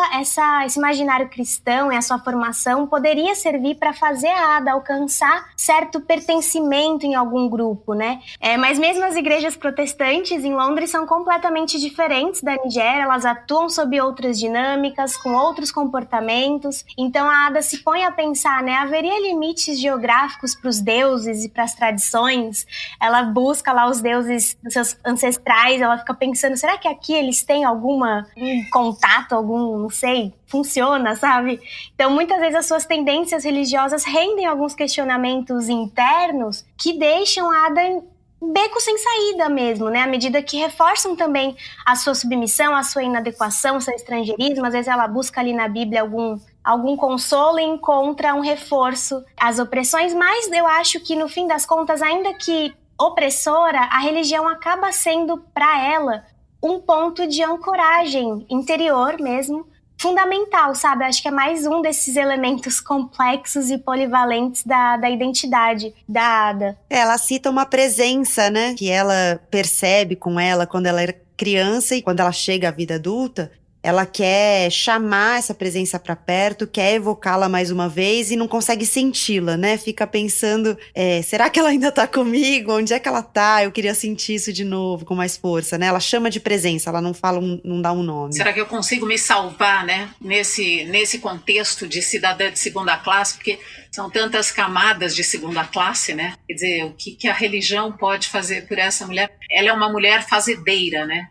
imaginário cristão e a sua formação poderia servir para fazer a Ada alcançar certo pertencimento em algum grupo, né? Mas mesmo as igrejas protestantes em Londres são completamente diferentes da Nigéria, elas atuam sob outras dinâmicas, com outros comportamentos. Então, a Ada se põe a pensar, né? Haveria limites geográficos para os deuses e para as tradições? Ela busca lá os deuses dos seus ancestrais, ela fica pensando, será que aqui eles têm algum contato, não sei, funciona, sabe? Então, muitas vezes as suas tendências religiosas rendem alguns questionamentos internos que deixam a Ada em beco sem saída mesmo, né? À medida que reforçam também a sua submissão, a sua inadequação, o seu estrangeirismo. Às vezes ela busca ali na Bíblia algum consolo e encontra um reforço às opressões, mas eu acho que no fim das contas, ainda que opressora, a religião acaba sendo para ela um ponto de ancoragem interior mesmo, fundamental, sabe? Acho que é mais um desses elementos complexos e polivalentes da identidade da Ada. Ela cita uma presença, né, que ela percebe com ela quando ela era criança e quando ela chega à vida adulta. Ela quer chamar essa presença pra perto, quer evocá-la mais uma vez e não consegue senti-la, né? Fica pensando, será que ela ainda tá comigo? Onde é que ela tá? Eu queria sentir isso de novo, com mais força, né? Ela chama de presença, ela não fala, não dá um nome. Será que eu consigo me salvar, né? Nesse contexto de cidadã de segunda classe? Porque são tantas camadas de segunda classe, né? Quer dizer, o que a religião pode fazer por essa mulher? Ela é uma mulher fazedeira, né?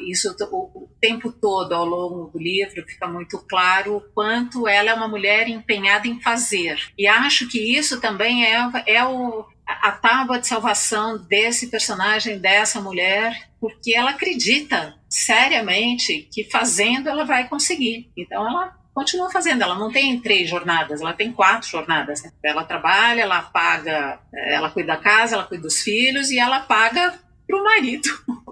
Isso o tempo todo ao longo do livro fica muito claro o quanto ela é uma mulher empenhada em fazer. E acho que isso também é a tábua de salvação desse personagem, dessa mulher, porque ela acredita seriamente que fazendo ela vai conseguir. Então ela continua fazendo. Ela não tem 3 jornadas, ela tem 4 jornadas. Né? Ela trabalha, ela paga, ela cuida da casa, ela cuida dos filhos e ela paga para o marido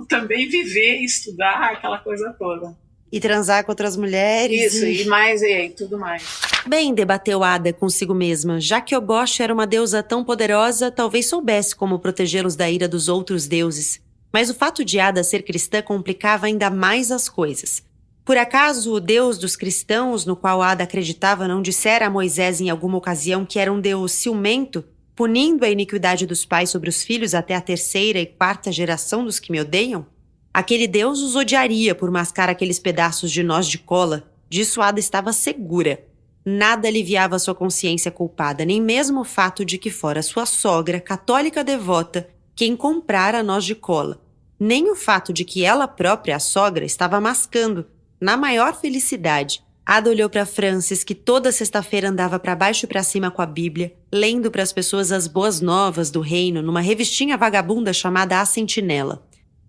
também viver, estudar, aquela coisa toda. E transar com outras mulheres. Isso, e mais, e tudo mais. Bem, debateu Ada consigo mesma, já que Obosh era uma deusa tão poderosa, talvez soubesse como protegê-los da ira dos outros deuses. Mas o fato de Ada ser cristã complicava ainda mais as coisas. Por acaso, o Deus dos cristãos, no qual Ada acreditava, não dissera a Moisés em alguma ocasião que era um Deus ciumento, punindo a iniquidade dos pais sobre os filhos até a 3ª e 4ª geração dos que me odeiam? Aquele Deus os odiaria por mascar aqueles pedaços de noz de cola. Disso Ada estava segura. Nada aliviava sua consciência culpada, nem mesmo o fato de que fora sua sogra, católica devota, quem comprara a noz de cola. Nem o fato de que ela própria, a sogra, estava mascando, na maior felicidade. Ada olhou para Francis, que toda sexta-feira andava para baixo e para cima com a Bíblia, lendo para as pessoas as boas novas do reino numa revistinha vagabunda chamada A Sentinela.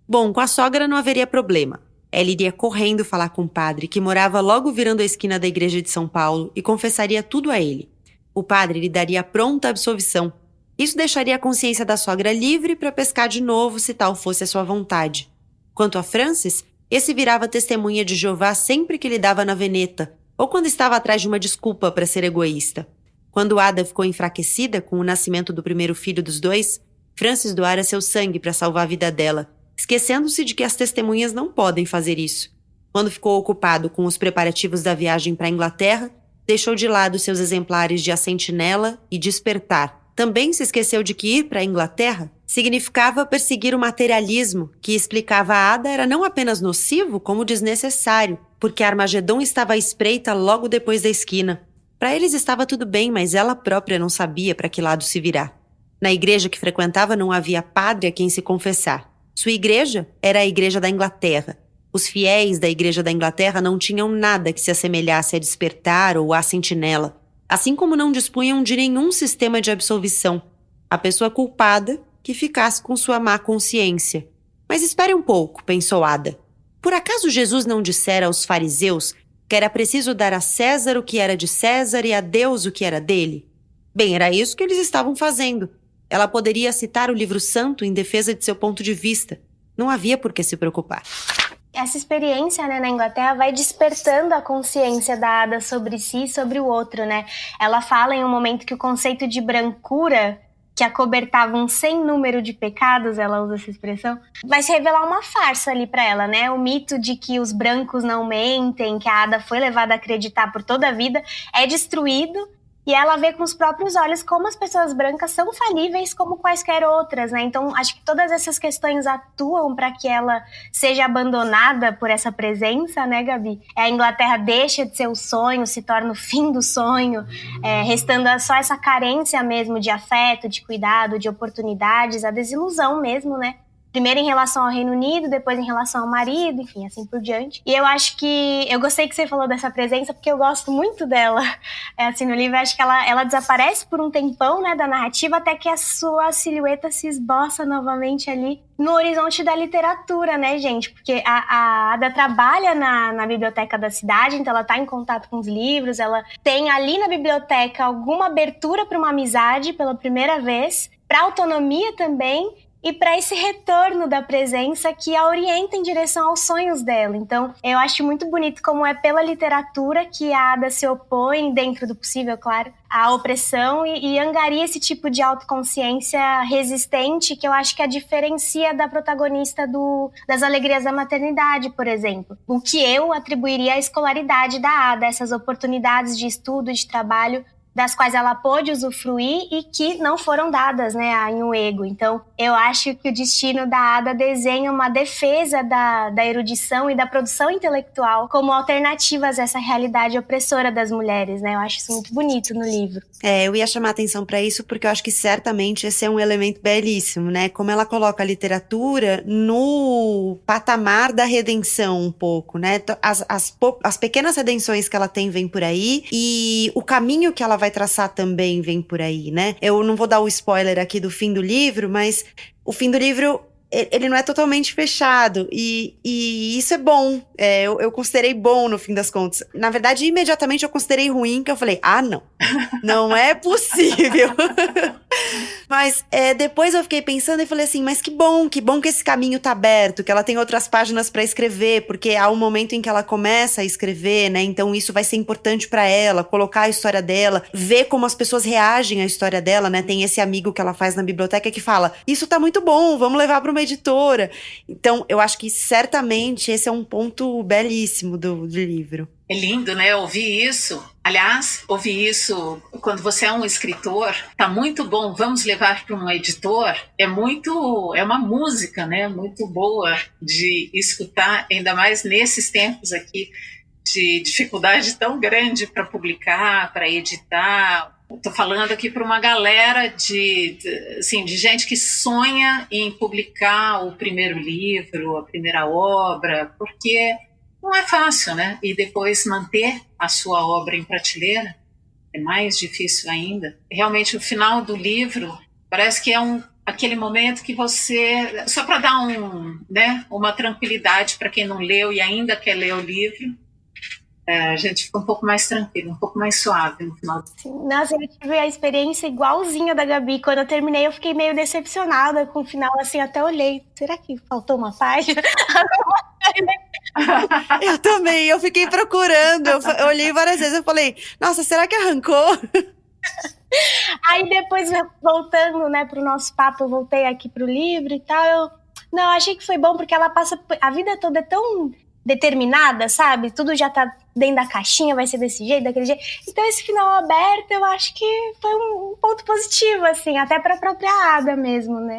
Bom, com a sogra não haveria problema. Ela iria correndo falar com o padre, que morava logo virando a esquina da igreja de São Paulo, e confessaria tudo a ele. O padre lhe daria pronta absolvição. Isso deixaria a consciência da sogra livre para pescar de novo, se tal fosse a sua vontade. Quanto a Francis, esse virava testemunha de Jeová sempre que lhe dava na veneta, ou quando estava atrás de uma desculpa para ser egoísta. Quando Ada ficou enfraquecida com o nascimento do primeiro filho dos dois, Francis doara seu sangue para salvar a vida dela, esquecendo-se de que as testemunhas não podem fazer isso. Quando ficou ocupado com os preparativos da viagem para a Inglaterra, deixou de lado seus exemplares de A Sentinela e Despertar. Também se esqueceu de que ir para a Inglaterra significava perseguir o materialismo, que explicava a Ada era não apenas nocivo, como desnecessário, porque Armagedon estava à espreita logo depois da esquina. Para eles estava tudo bem, mas ela própria não sabia para que lado se virar. Na igreja que frequentava não havia padre a quem se confessar. Sua igreja era a Igreja da Inglaterra. Os fiéis da Igreja da Inglaterra não tinham nada que se assemelhasse a Despertar ou a Sentinela, assim como não dispunham de nenhum sistema de absolvição. A pessoa culpada que ficasse com sua má consciência. Mas espere um pouco, pensou Ada. Por acaso Jesus não dissera aos fariseus que era preciso dar a César o que era de César e a Deus o que era dele? Bem, era isso que eles estavam fazendo. Ela poderia citar o livro santo em defesa de seu ponto de vista. Não havia por que se preocupar. Essa experiência, né, na Inglaterra vai despertando a consciência da Ada sobre si e sobre o outro, né? Ela fala em um momento que o conceito de brancura, que acobertava um sem número de pecados, ela usa essa expressão, vai se revelar uma farsa ali para ela, né? O mito de que os brancos não mentem, que a Ada foi levada a acreditar por toda a vida, é destruído. E ela vê com os próprios olhos como as pessoas brancas são falíveis como quaisquer outras, né? Então, acho que todas essas questões atuam para que ela seja abandonada por essa presença, né, Gabi? A Inglaterra deixa de ser o sonho, se torna o fim do sonho, restando só essa carência mesmo de afeto, de cuidado, de oportunidades, a desilusão mesmo, né? Primeiro em relação ao Reino Unido, depois em relação ao marido, enfim, assim por diante. E eu acho que... Eu gostei que você falou dessa presença, porque eu gosto muito dela. Assim, no livro, eu acho que ela desaparece por um tempão, né, da narrativa, até que a sua silhueta se esboça novamente ali no horizonte da literatura, né, gente? Porque a Ada trabalha na biblioteca da cidade, então ela está em contato com os livros, ela tem ali na biblioteca alguma abertura para uma amizade pela primeira vez, para autonomia também, e para esse retorno da presença que a orienta em direção aos sonhos dela. Então, eu acho muito bonito como é pela literatura que a Ada se opõe, dentro do possível, claro, à opressão e angaria esse tipo de autoconsciência resistente que eu acho que a diferencia da protagonista das Alegrias da Maternidade, por exemplo. O que eu atribuiria à escolaridade da Ada, essas oportunidades de estudo, de trabalho, das quais ela pôde usufruir e que não foram dadas, né, a Nhuego. Então, eu acho que o destino da Ada desenha uma defesa da erudição e da produção intelectual como alternativas a essa realidade opressora das mulheres, né? Eu acho isso muito bonito no livro. Eu ia chamar atenção para isso porque eu acho que certamente esse é um elemento belíssimo, né? Como ela coloca a literatura no patamar da redenção um pouco, né? As pequenas redenções que ela tem vêm por aí e o caminho que ela vai traçar também vem por aí, né? Eu não vou dar o spoiler aqui do fim do livro, mas o fim do livro ele não é totalmente fechado. E isso é bom. Eu considerei bom no fim das contas. Na verdade, imediatamente eu considerei ruim, que eu falei, não. Não é possível. Mas depois eu fiquei pensando e falei assim, mas que bom que esse caminho tá aberto, que ela tem outras páginas pra escrever, porque há um momento em que ela começa a escrever, né? Então isso vai ser importante pra ela, colocar a história dela, ver como as pessoas reagem à história dela, né? Tem esse amigo que ela faz na biblioteca que fala, isso tá muito bom, vamos levar pra uma editora. Então eu acho que certamente esse é um ponto belíssimo do livro. É lindo, né? Ouvir isso. Aliás, ouvir isso quando você é um escritor, tá muito bom, vamos levar para um editor, é uma música, né? Muito boa de escutar, ainda mais nesses tempos aqui de dificuldade tão grande para publicar, para editar. Estou falando aqui para uma galera de gente que sonha em publicar o primeiro livro, a primeira obra, porque não é fácil, né? E depois manter a sua obra em prateleira é mais difícil ainda. Realmente, o final do livro parece que é aquele momento que você... Só para dar uma tranquilidade para quem não leu e ainda quer ler o livro, a gente fica um pouco mais tranquilo, um pouco mais suave no final. Nossa, eu tive a experiência igualzinha da Gabi. Quando eu terminei, eu fiquei meio decepcionada com o final, assim, até olhei. Será que faltou uma página? Eu também, eu fiquei procurando, eu olhei várias vezes, eu falei, nossa, será que arrancou? Aí depois, voltando, né, pro nosso papo, eu voltei aqui pro livro e tal, não, achei que foi bom, porque ela passa, a vida toda é tão determinada, sabe? Tudo já tá dentro da caixinha, vai ser desse jeito, daquele jeito. Então esse final aberto, eu acho que foi um ponto positivo, assim, até pra própria Ada mesmo, né?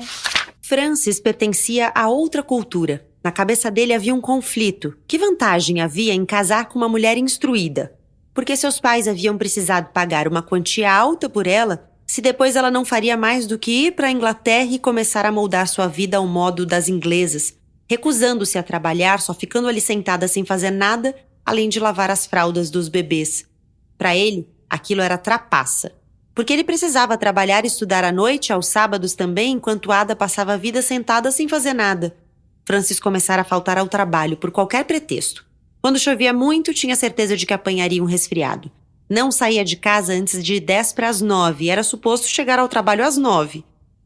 Francis pertencia a outra cultura. Na cabeça dele havia um conflito. Que vantagem havia em casar com uma mulher instruída? Porque seus pais haviam precisado pagar uma quantia alta por ela, se depois ela não faria mais do que ir para a Inglaterra e começar a moldar sua vida ao modo das inglesas, recusando-se a trabalhar, só ficando ali sentada sem fazer nada, além de lavar as fraldas dos bebês. Para ele, aquilo era trapaça. Porque ele precisava trabalhar e estudar à noite, aos sábados também, enquanto Ada passava a vida sentada sem fazer nada. Francis começara a faltar ao trabalho por qualquer pretexto. Quando chovia muito, tinha certeza de que apanharia um resfriado. Não saía de casa antes de 8:50 e era suposto chegar ao trabalho às 9.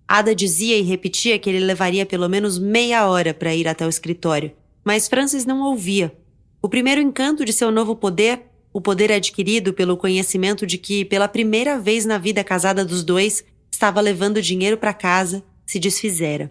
Ada dizia e repetia que ele levaria pelo menos meia hora para ir até o escritório, mas Francis não ouvia. O primeiro encanto de seu novo poder, o poder adquirido pelo conhecimento de que, pela primeira vez na vida casada dos dois, estava levando dinheiro para casa, se desfizera.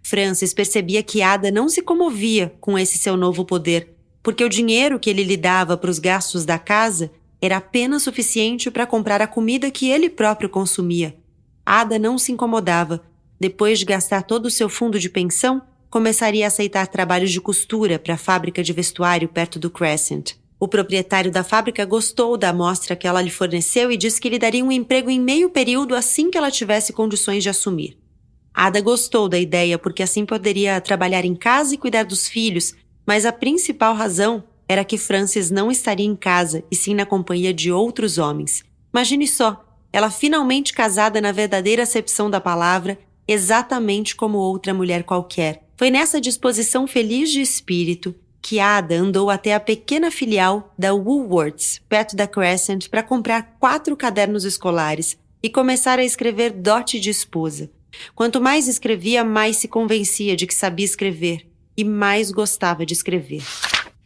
Francis percebia que Ada não se comovia com esse seu novo poder, porque o dinheiro que ele lhe dava para os gastos da casa era apenas suficiente para comprar a comida que ele próprio consumia. Ada não se incomodava. Depois de gastar todo o seu fundo de pensão, começaria a aceitar trabalhos de costura para a fábrica de vestuário perto do Crescent. O proprietário da fábrica gostou da amostra que ela lhe forneceu e disse que lhe daria um emprego em meio período assim que ela tivesse condições de assumir. Ada gostou da ideia porque assim poderia trabalhar em casa e cuidar dos filhos, mas a principal razão era que Francis não estaria em casa e sim na companhia de outros homens. Imagine só, ela finalmente casada na verdadeira acepção da palavra, exatamente como outra mulher qualquer. Foi nessa disposição feliz de espírito que Ada andou até a pequena filial da Woolworths, perto da Crescent, para comprar 4 cadernos escolares e começar a escrever dote de esposa. Quanto mais escrevia, mais se convencia de que sabia escrever e mais gostava de escrever.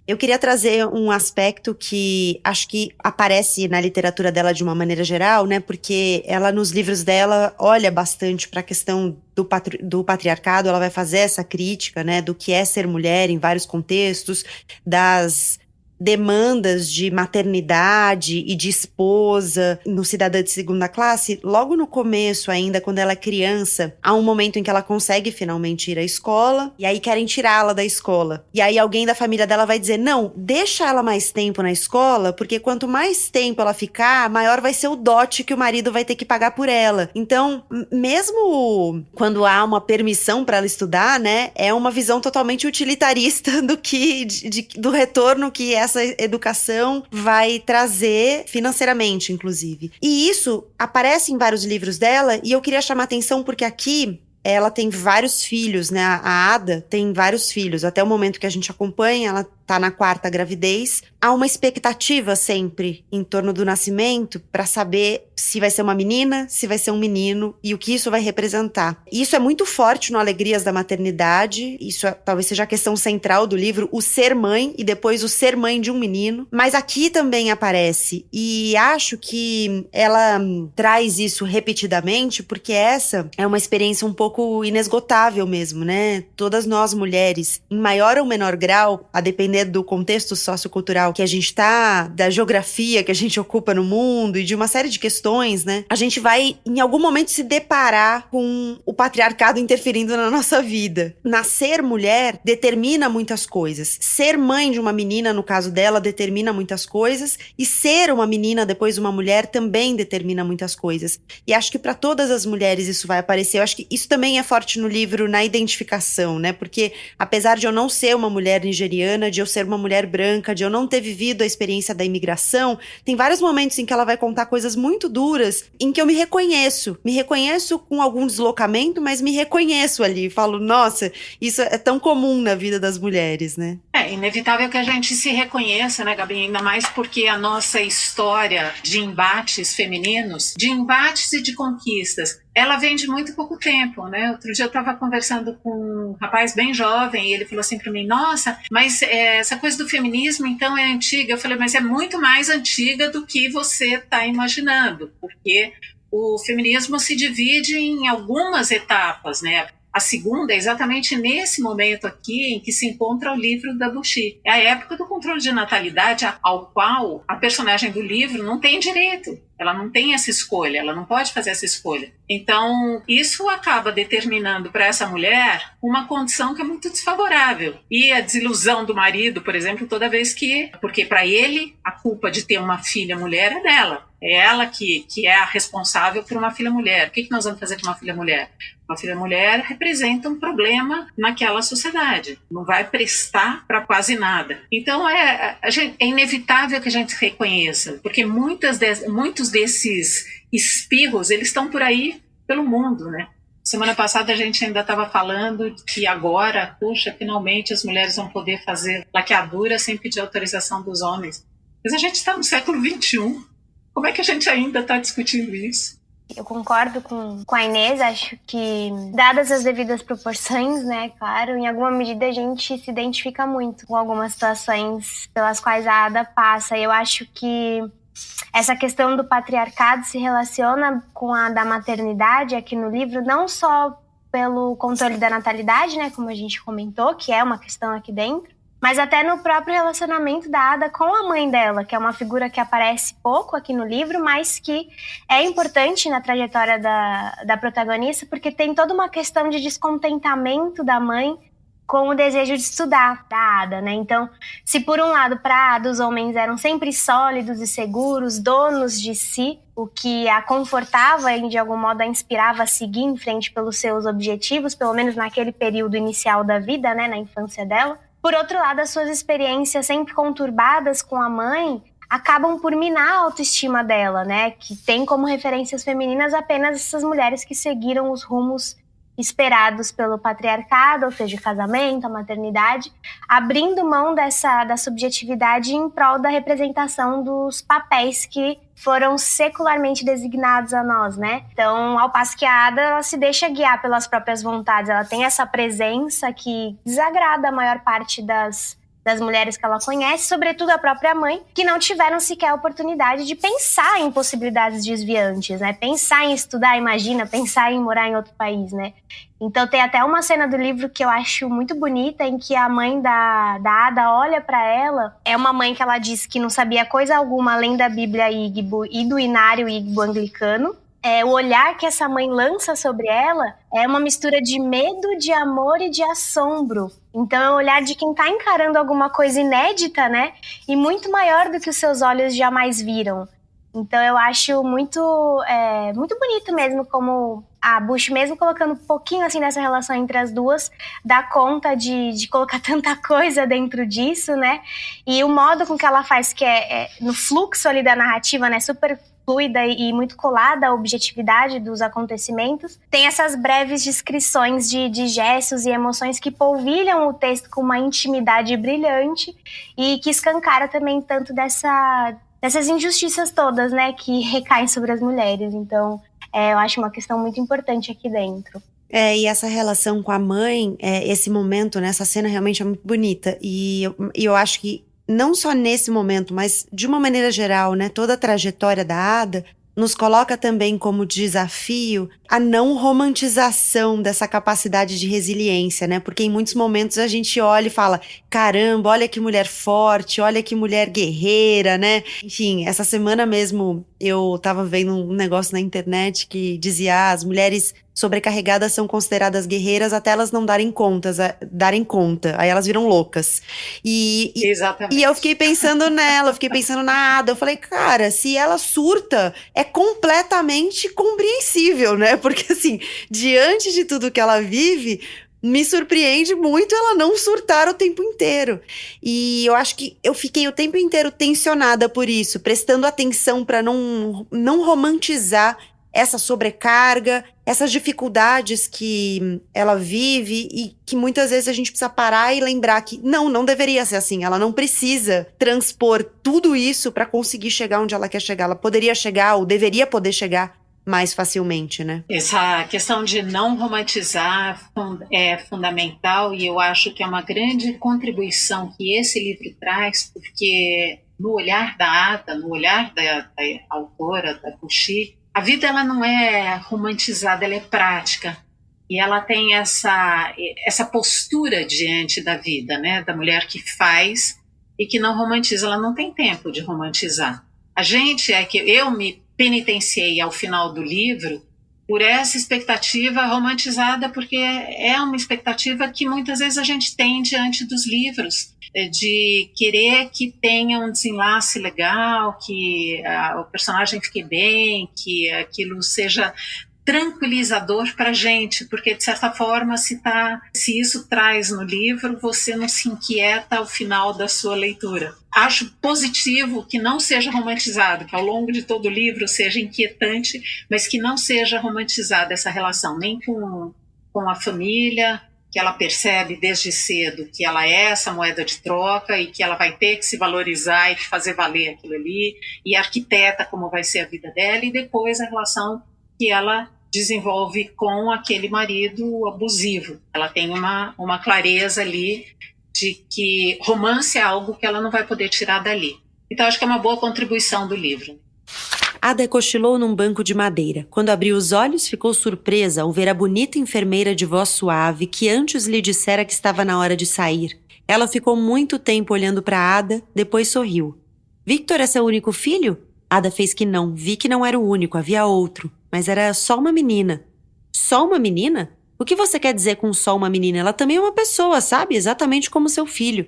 Eu queria trazer um aspecto que acho que aparece na literatura dela de uma maneira geral, né? Porque ela, nos livros dela, olha bastante para a questão do patriarcado. Ela vai fazer essa crítica, né? Do que é ser mulher em vários contextos, das demandas de maternidade e de esposa no Cidadã de Segunda Classe. Logo no começo ainda, quando ela é criança, há um momento em que ela consegue finalmente ir à escola, e aí querem tirá-la da escola. E aí alguém da família dela vai dizer, não, deixa ela mais tempo na escola, porque quanto mais tempo ela ficar, maior vai ser o dote que o marido vai ter que pagar por ela. Então, mesmo quando há uma permissão para ela estudar, né, é uma visão totalmente utilitarista do retorno que essa educação vai trazer financeiramente, inclusive. E isso aparece em vários livros dela, e eu queria chamar atenção porque aqui ela tem vários filhos, né? A Ada tem vários filhos. Até o momento que a gente acompanha, ela tá na 4ª gravidez. Há uma expectativa sempre em torno do nascimento para saber se vai ser uma menina, se vai ser um menino e o que isso vai representar. Isso é muito forte no Alegrias da Maternidade. Isso talvez seja a questão central do livro, o ser mãe e depois o ser mãe de um menino. Mas aqui também aparece. E acho que ela traz isso repetidamente porque essa é uma experiência um pouco inesgotável mesmo, né? Todas nós mulheres, em maior ou menor grau, a depender do contexto sociocultural que a gente tá, da geografia que a gente ocupa no mundo e de uma série de questões, né? A gente vai, em algum momento, se deparar com o patriarcado interferindo na nossa vida. Nascer mulher determina muitas coisas. Ser mãe de uma menina, no caso dela, determina muitas coisas. E ser uma menina, depois uma mulher, também determina muitas coisas. E acho que para todas as mulheres isso vai aparecer. Eu acho que isso também é forte no livro, na identificação, né? Porque apesar de eu não ser uma mulher nigeriana, de eu ser uma mulher branca, de eu não ter vivido a experiência da imigração, tem vários momentos em que ela vai contar coisas muito duras, em que eu me reconheço com algum deslocamento, mas me reconheço ali, falo, nossa, isso é tão comum na vida das mulheres, né? É inevitável que a gente se reconheça, né, Gabi? Ainda mais porque a nossa história de embates femininos, de embates e de conquistas, ela vem de muito pouco tempo, né? Outro dia eu estava conversando com um rapaz bem jovem e ele falou assim para mim, nossa, mas essa coisa do feminismo então é antiga. Eu falei, mas é muito mais antiga do que você está imaginando, porque o feminismo se divide em algumas etapas, né? A segunda é exatamente nesse momento aqui em que se encontra o livro da Buchi. É a época do controle de natalidade ao qual a personagem do livro não tem direito. Ela não tem essa escolha, ela não pode fazer essa escolha. Então, isso acaba determinando para essa mulher uma condição que é muito desfavorável. E a desilusão do marido, por exemplo, toda vez que... Porque para ele, a culpa de ter uma filha mulher é dela. É ela que é a responsável por uma filha mulher. O que nós vamos fazer com uma filha mulher? Uma filha mulher representa um problema naquela sociedade. Não vai prestar para quase nada. Então, é inevitável que a gente reconheça, porque muitos desses espirros, eles estão por aí pelo mundo, né? Semana passada a gente ainda estava falando que agora, puxa, finalmente as mulheres vão poder fazer laqueadura sem pedir autorização dos homens. Mas a gente está no século XXI. Como é que a gente ainda está discutindo isso? Eu concordo com a Inês, acho que, dadas as devidas proporções, né, claro, em alguma medida a gente se identifica muito com algumas situações pelas quais a Ada passa. Eu acho que essa questão do patriarcado se relaciona com a da maternidade aqui no livro, não só pelo controle da natalidade, né, como a gente comentou, que é uma questão aqui dentro, mas até no próprio relacionamento da Ada com a mãe dela, que é uma figura que aparece pouco aqui no livro, mas que é importante na trajetória da protagonista, porque tem toda uma questão de descontentamento da mãe com o desejo de estudar da Ada, né? Então, se por um lado para Ada os homens eram sempre sólidos e seguros, donos de si, o que a confortava e de algum modo a inspirava a seguir em frente pelos seus objetivos, pelo menos naquele período inicial da vida, né, na infância dela. Por outro lado, as suas experiências sempre conturbadas com a mãe acabam por minar a autoestima dela, né? Que tem como referências femininas apenas essas mulheres que seguiram os rumos esperados pelo patriarcado, ou seja, o casamento, a maternidade, abrindo mão da subjetividade em prol da representação dos papéis que foram secularmente designados a nós, né? Então, ao passo que a Ada, ela se deixa guiar pelas próprias vontades, ela tem essa presença que desagrada a maior parte das mulheres que ela conhece, sobretudo a própria mãe, que não tiveram sequer a oportunidade de pensar em possibilidades desviantes, né? Pensar em estudar, imagina, pensar em morar em outro país, né? Então tem até uma cena do livro que eu acho muito bonita, em que a mãe da Ada olha para ela. É uma mãe que ela diz que não sabia coisa alguma além da Bíblia Igbo e do Inário Igbo anglicano. O olhar que essa mãe lança sobre ela é uma mistura de medo, de amor e de assombro. Então é o olhar de quem está encarando alguma coisa inédita, né? E muito maior do que os seus olhos jamais viram. Então eu acho muito bonito mesmo como a Buchi, mesmo colocando um pouquinho assim dessa relação entre as duas, dá conta de colocar tanta coisa dentro disso, né? E o modo com que ela faz, que é no fluxo ali da narrativa, né? Super fluida e muito colada à objetividade dos acontecimentos, tem essas breves descrições de gestos e emoções que polvilham o texto com uma intimidade brilhante e que escancara também tanto dessas injustiças todas, né, que recaem sobre as mulheres. Então, eu acho uma questão muito importante aqui dentro. E essa relação com a mãe, esse momento, né, essa cena realmente é muito bonita. E eu acho que não só nesse momento, mas de uma maneira geral, né, toda a trajetória da Ada nos coloca também como desafio a não romantização dessa capacidade de resiliência, né? Porque em muitos momentos a gente olha e fala, caramba, olha que mulher forte, olha que mulher guerreira, né? Enfim, essa semana mesmo eu tava vendo um negócio na internet que dizia, as mulheres sobrecarregadas são consideradas guerreiras até elas não darem conta, aí elas viram loucas. Exatamente. E eu fiquei pensando nela, eu fiquei pensando na Ada, eu falei, cara, se ela surta, é completamente compreensível, né? Porque assim, diante de tudo que ela vive, me surpreende muito ela não surtar o tempo inteiro. E eu acho que eu fiquei o tempo inteiro tensionada por isso, prestando atenção para não romantizar essa sobrecarga, essas dificuldades que ela vive e que muitas vezes a gente precisa parar e lembrar que não deveria ser assim. Ela não precisa transpor tudo isso para conseguir chegar onde ela quer chegar. Ela poderia chegar ou deveria poder chegar mais facilmente, né? Essa questão de não romantizar é fundamental e eu acho que é uma grande contribuição que esse livro traz, porque no olhar da Ada, no olhar da autora, da Kushi, a vida ela não é romantizada, ela é prática. E ela tem essa postura diante da vida, né? Da mulher que faz e que não romantiza. Ela não tem tempo de romantizar. Eu me penitenciei ao final do livro por essa expectativa romantizada, porque é uma expectativa que muitas vezes a gente tem diante dos livros, de querer que tenha um desenlace legal, que o personagem fique bem, que aquilo seja tranquilizador para a gente, porque de certa forma se isso traz no livro, você não se inquieta ao final da sua leitura. Acho positivo que não seja romantizado, que ao longo de todo o livro seja inquietante, mas que não seja romantizada essa relação, nem com a família, que ela percebe desde cedo que ela é essa moeda de troca e que ela vai ter que se valorizar e fazer valer aquilo ali, e arquiteta como vai ser a vida dela, e depois a relação que ela desenvolve com aquele marido abusivo. Ela tem uma clareza ali de que romance é algo que ela não vai poder tirar dali. Então acho que é uma boa contribuição do livro. Ada cochilou num banco de madeira. Quando abriu os olhos, ficou surpresa ao ver a bonita enfermeira de voz suave que antes lhe dissera que estava na hora de sair. Ela ficou muito tempo olhando para Ada, depois sorriu. Victor é seu único filho? Ada fez que não, vi que não era o único, havia outro. Mas era só uma menina. Só uma menina? O que você quer dizer com só uma menina? Ela também é uma pessoa, sabe? Exatamente como seu filho.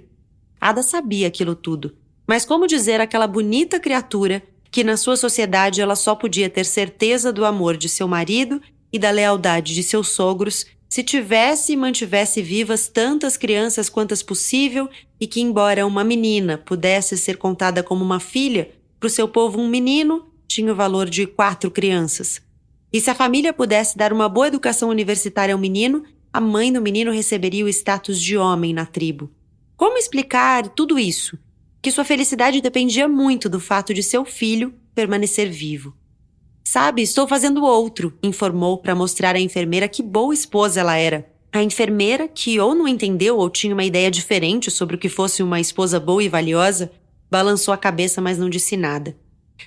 Ada sabia aquilo tudo. Mas como dizer àquela bonita criatura que na sua sociedade ela só podia ter certeza do amor de seu marido e da lealdade de seus sogros se tivesse e mantivesse vivas tantas crianças quantas possível e que, embora uma menina pudesse ser contada como uma filha, para o seu povo um menino tinha o valor de 4 crianças. E se a família pudesse dar uma boa educação universitária ao menino, a mãe do menino receberia o status de homem na tribo. Como explicar tudo isso? Que sua felicidade dependia muito do fato de seu filho permanecer vivo. Sabe, estou fazendo outro, informou para mostrar à enfermeira que boa esposa ela era. A enfermeira, que ou não entendeu ou tinha uma ideia diferente sobre o que fosse uma esposa boa e valiosa, balançou a cabeça, mas não disse nada.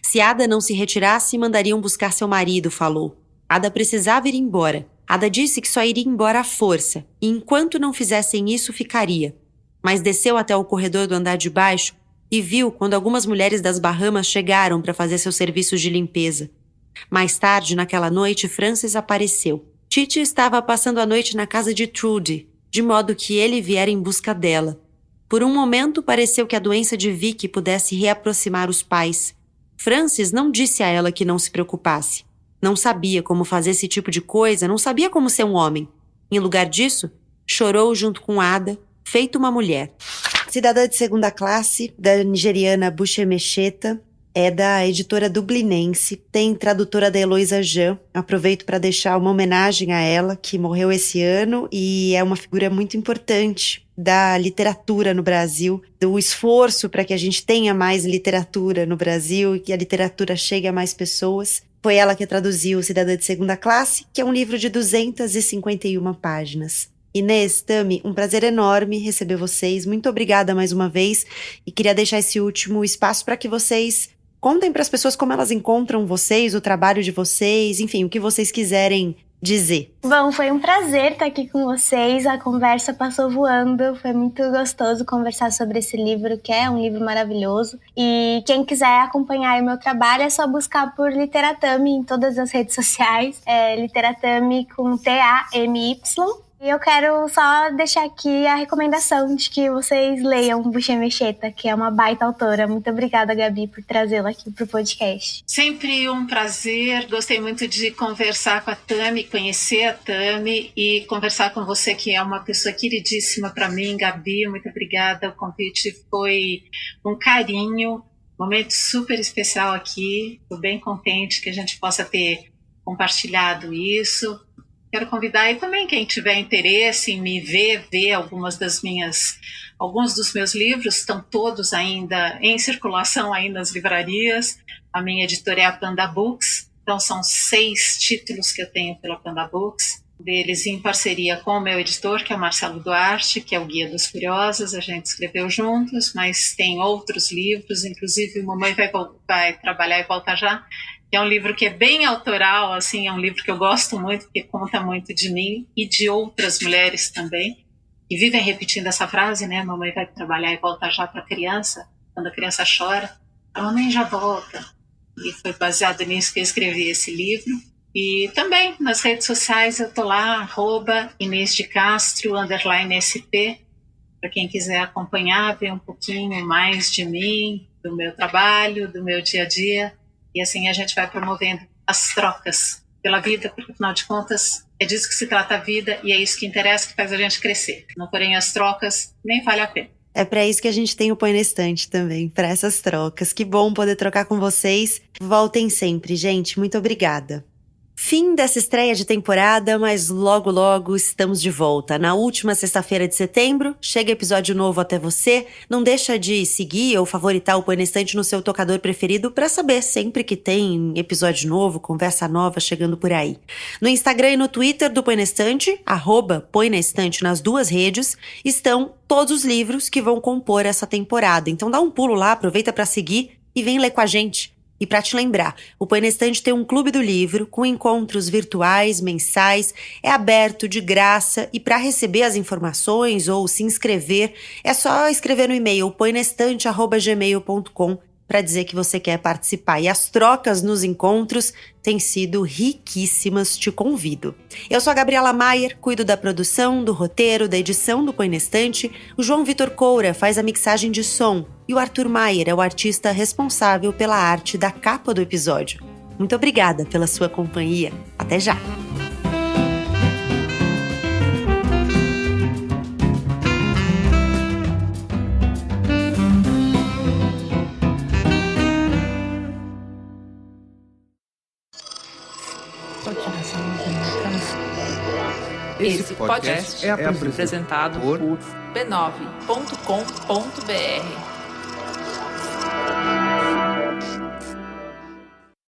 Se Ada não se retirasse, mandariam buscar seu marido, falou. Ada precisava ir embora. Ada disse que só iria embora à força, e enquanto não fizessem isso, ficaria. Mas desceu até o corredor do andar de baixo e viu quando algumas mulheres das Bahamas chegaram para fazer seus serviços de limpeza. Mais tarde, naquela noite, Frances apareceu. Titi estava passando a noite na casa de Trudy, de modo que ele viera em busca dela. Por um momento, pareceu que a doença de Vicky pudesse reaproximar os pais. Frances não disse a ela que não se preocupasse. Não sabia como fazer esse tipo de coisa, não sabia como ser um homem. Em lugar disso, chorou junto com Ada, feito uma mulher. Cidadã de segunda classe, da nigeriana Bushemesheta, é da editora Dublinense, tem tradutora da Heloísa Jean. Aproveito para deixar uma homenagem a ela, que morreu esse ano e é uma figura muito importante da literatura no Brasil, do esforço para que a gente tenha mais literatura no Brasil e que a literatura chegue a mais pessoas. Foi ela que traduziu Cidadã de Segunda Classe, que é um livro de 251 páginas. Inês, Tami, um prazer enorme receber vocês. Muito obrigada mais uma vez e queria deixar esse último espaço para que vocês contem para as pessoas como elas encontram vocês, o trabalho de vocês, enfim, o que vocês quiserem dizer. Bom, foi um prazer estar aqui com vocês, a conversa passou voando, foi muito gostoso conversar sobre esse livro, que é um livro maravilhoso. E quem quiser acompanhar o meu trabalho é só buscar por Literatami em todas as redes sociais, Literatami com T-A-M-Y. E eu quero só deixar aqui a recomendação de que vocês leiam Buxa Mecheta, que é uma baita autora. Muito obrigada, Gabi, por trazê-la aqui para o podcast. Sempre um prazer. Gostei muito de conversar com a Tami, conhecer a Tami e conversar com você, que é uma pessoa queridíssima para mim, Gabi. Muito obrigada. O convite foi um carinho, um momento super especial aqui. Estou bem contente que a gente possa ter compartilhado isso. Quero convidar aí também quem tiver interesse em me ver alguns dos meus livros, estão todos ainda em circulação aí nas livrarias. A minha editora é a Panda Books, então são 6 títulos que eu tenho pela Panda Books, deles em parceria com o meu editor, que é o Marcelo Duarte, que é o Guia dos Curiosos, a gente escreveu juntos, mas tem outros livros, inclusive o Mamãe vai Trabalhar e Volta Já, que é um livro que é bem autoral, assim, é um livro que eu gosto muito, porque conta muito de mim e de outras mulheres também, que vivem repetindo essa frase, né? Mamãe vai trabalhar e volta já para a criança. Quando a criança chora, a mamãe já volta. E foi baseado nisso que eu escrevi esse livro. E também nas redes sociais eu tô lá, @InêsDeCastro_SP, para quem quiser acompanhar, ver um pouquinho mais de mim, do meu trabalho, do meu dia a dia. E assim a gente vai promovendo as trocas pela vida, porque afinal de contas é disso que se trata a vida e é isso que interessa, que faz a gente crescer. Não porém as trocas, nem vale a pena. É para isso que a gente tem o Põe na Estante também, para essas trocas. Que bom poder trocar com vocês. Voltem sempre, gente. Muito obrigada. Fim dessa estreia de temporada, mas logo logo estamos de volta. Na última sexta-feira de setembro, chega episódio novo até você. Não deixa de seguir ou favoritar o Põe na Estante no seu tocador preferido para saber sempre que tem episódio novo, conversa nova chegando por aí. No Instagram e no Twitter do Põe na Estante, @Põe na Estante nas 2 redes, estão todos os livros que vão compor essa temporada. Então dá um pulo lá, aproveita para seguir e vem ler com a gente. E para te lembrar, o Põe na Estante tem um clube do livro com encontros virtuais, mensais, é aberto, de graça, e para receber as informações ou se inscrever, é só escrever no e-mail poinestante@gmail.com para dizer que você quer participar. E as trocas nos encontros têm sido riquíssimas, te convido. Eu sou a Gabriela Maier, cuido da produção, do roteiro, da edição do Põe na Estante. O João Vitor Coura faz a mixagem de som. E o Arthur Maier é o artista responsável pela arte da capa do episódio. Muito obrigada pela sua companhia. Até já! Esse podcast é apresentado por b9.com.br.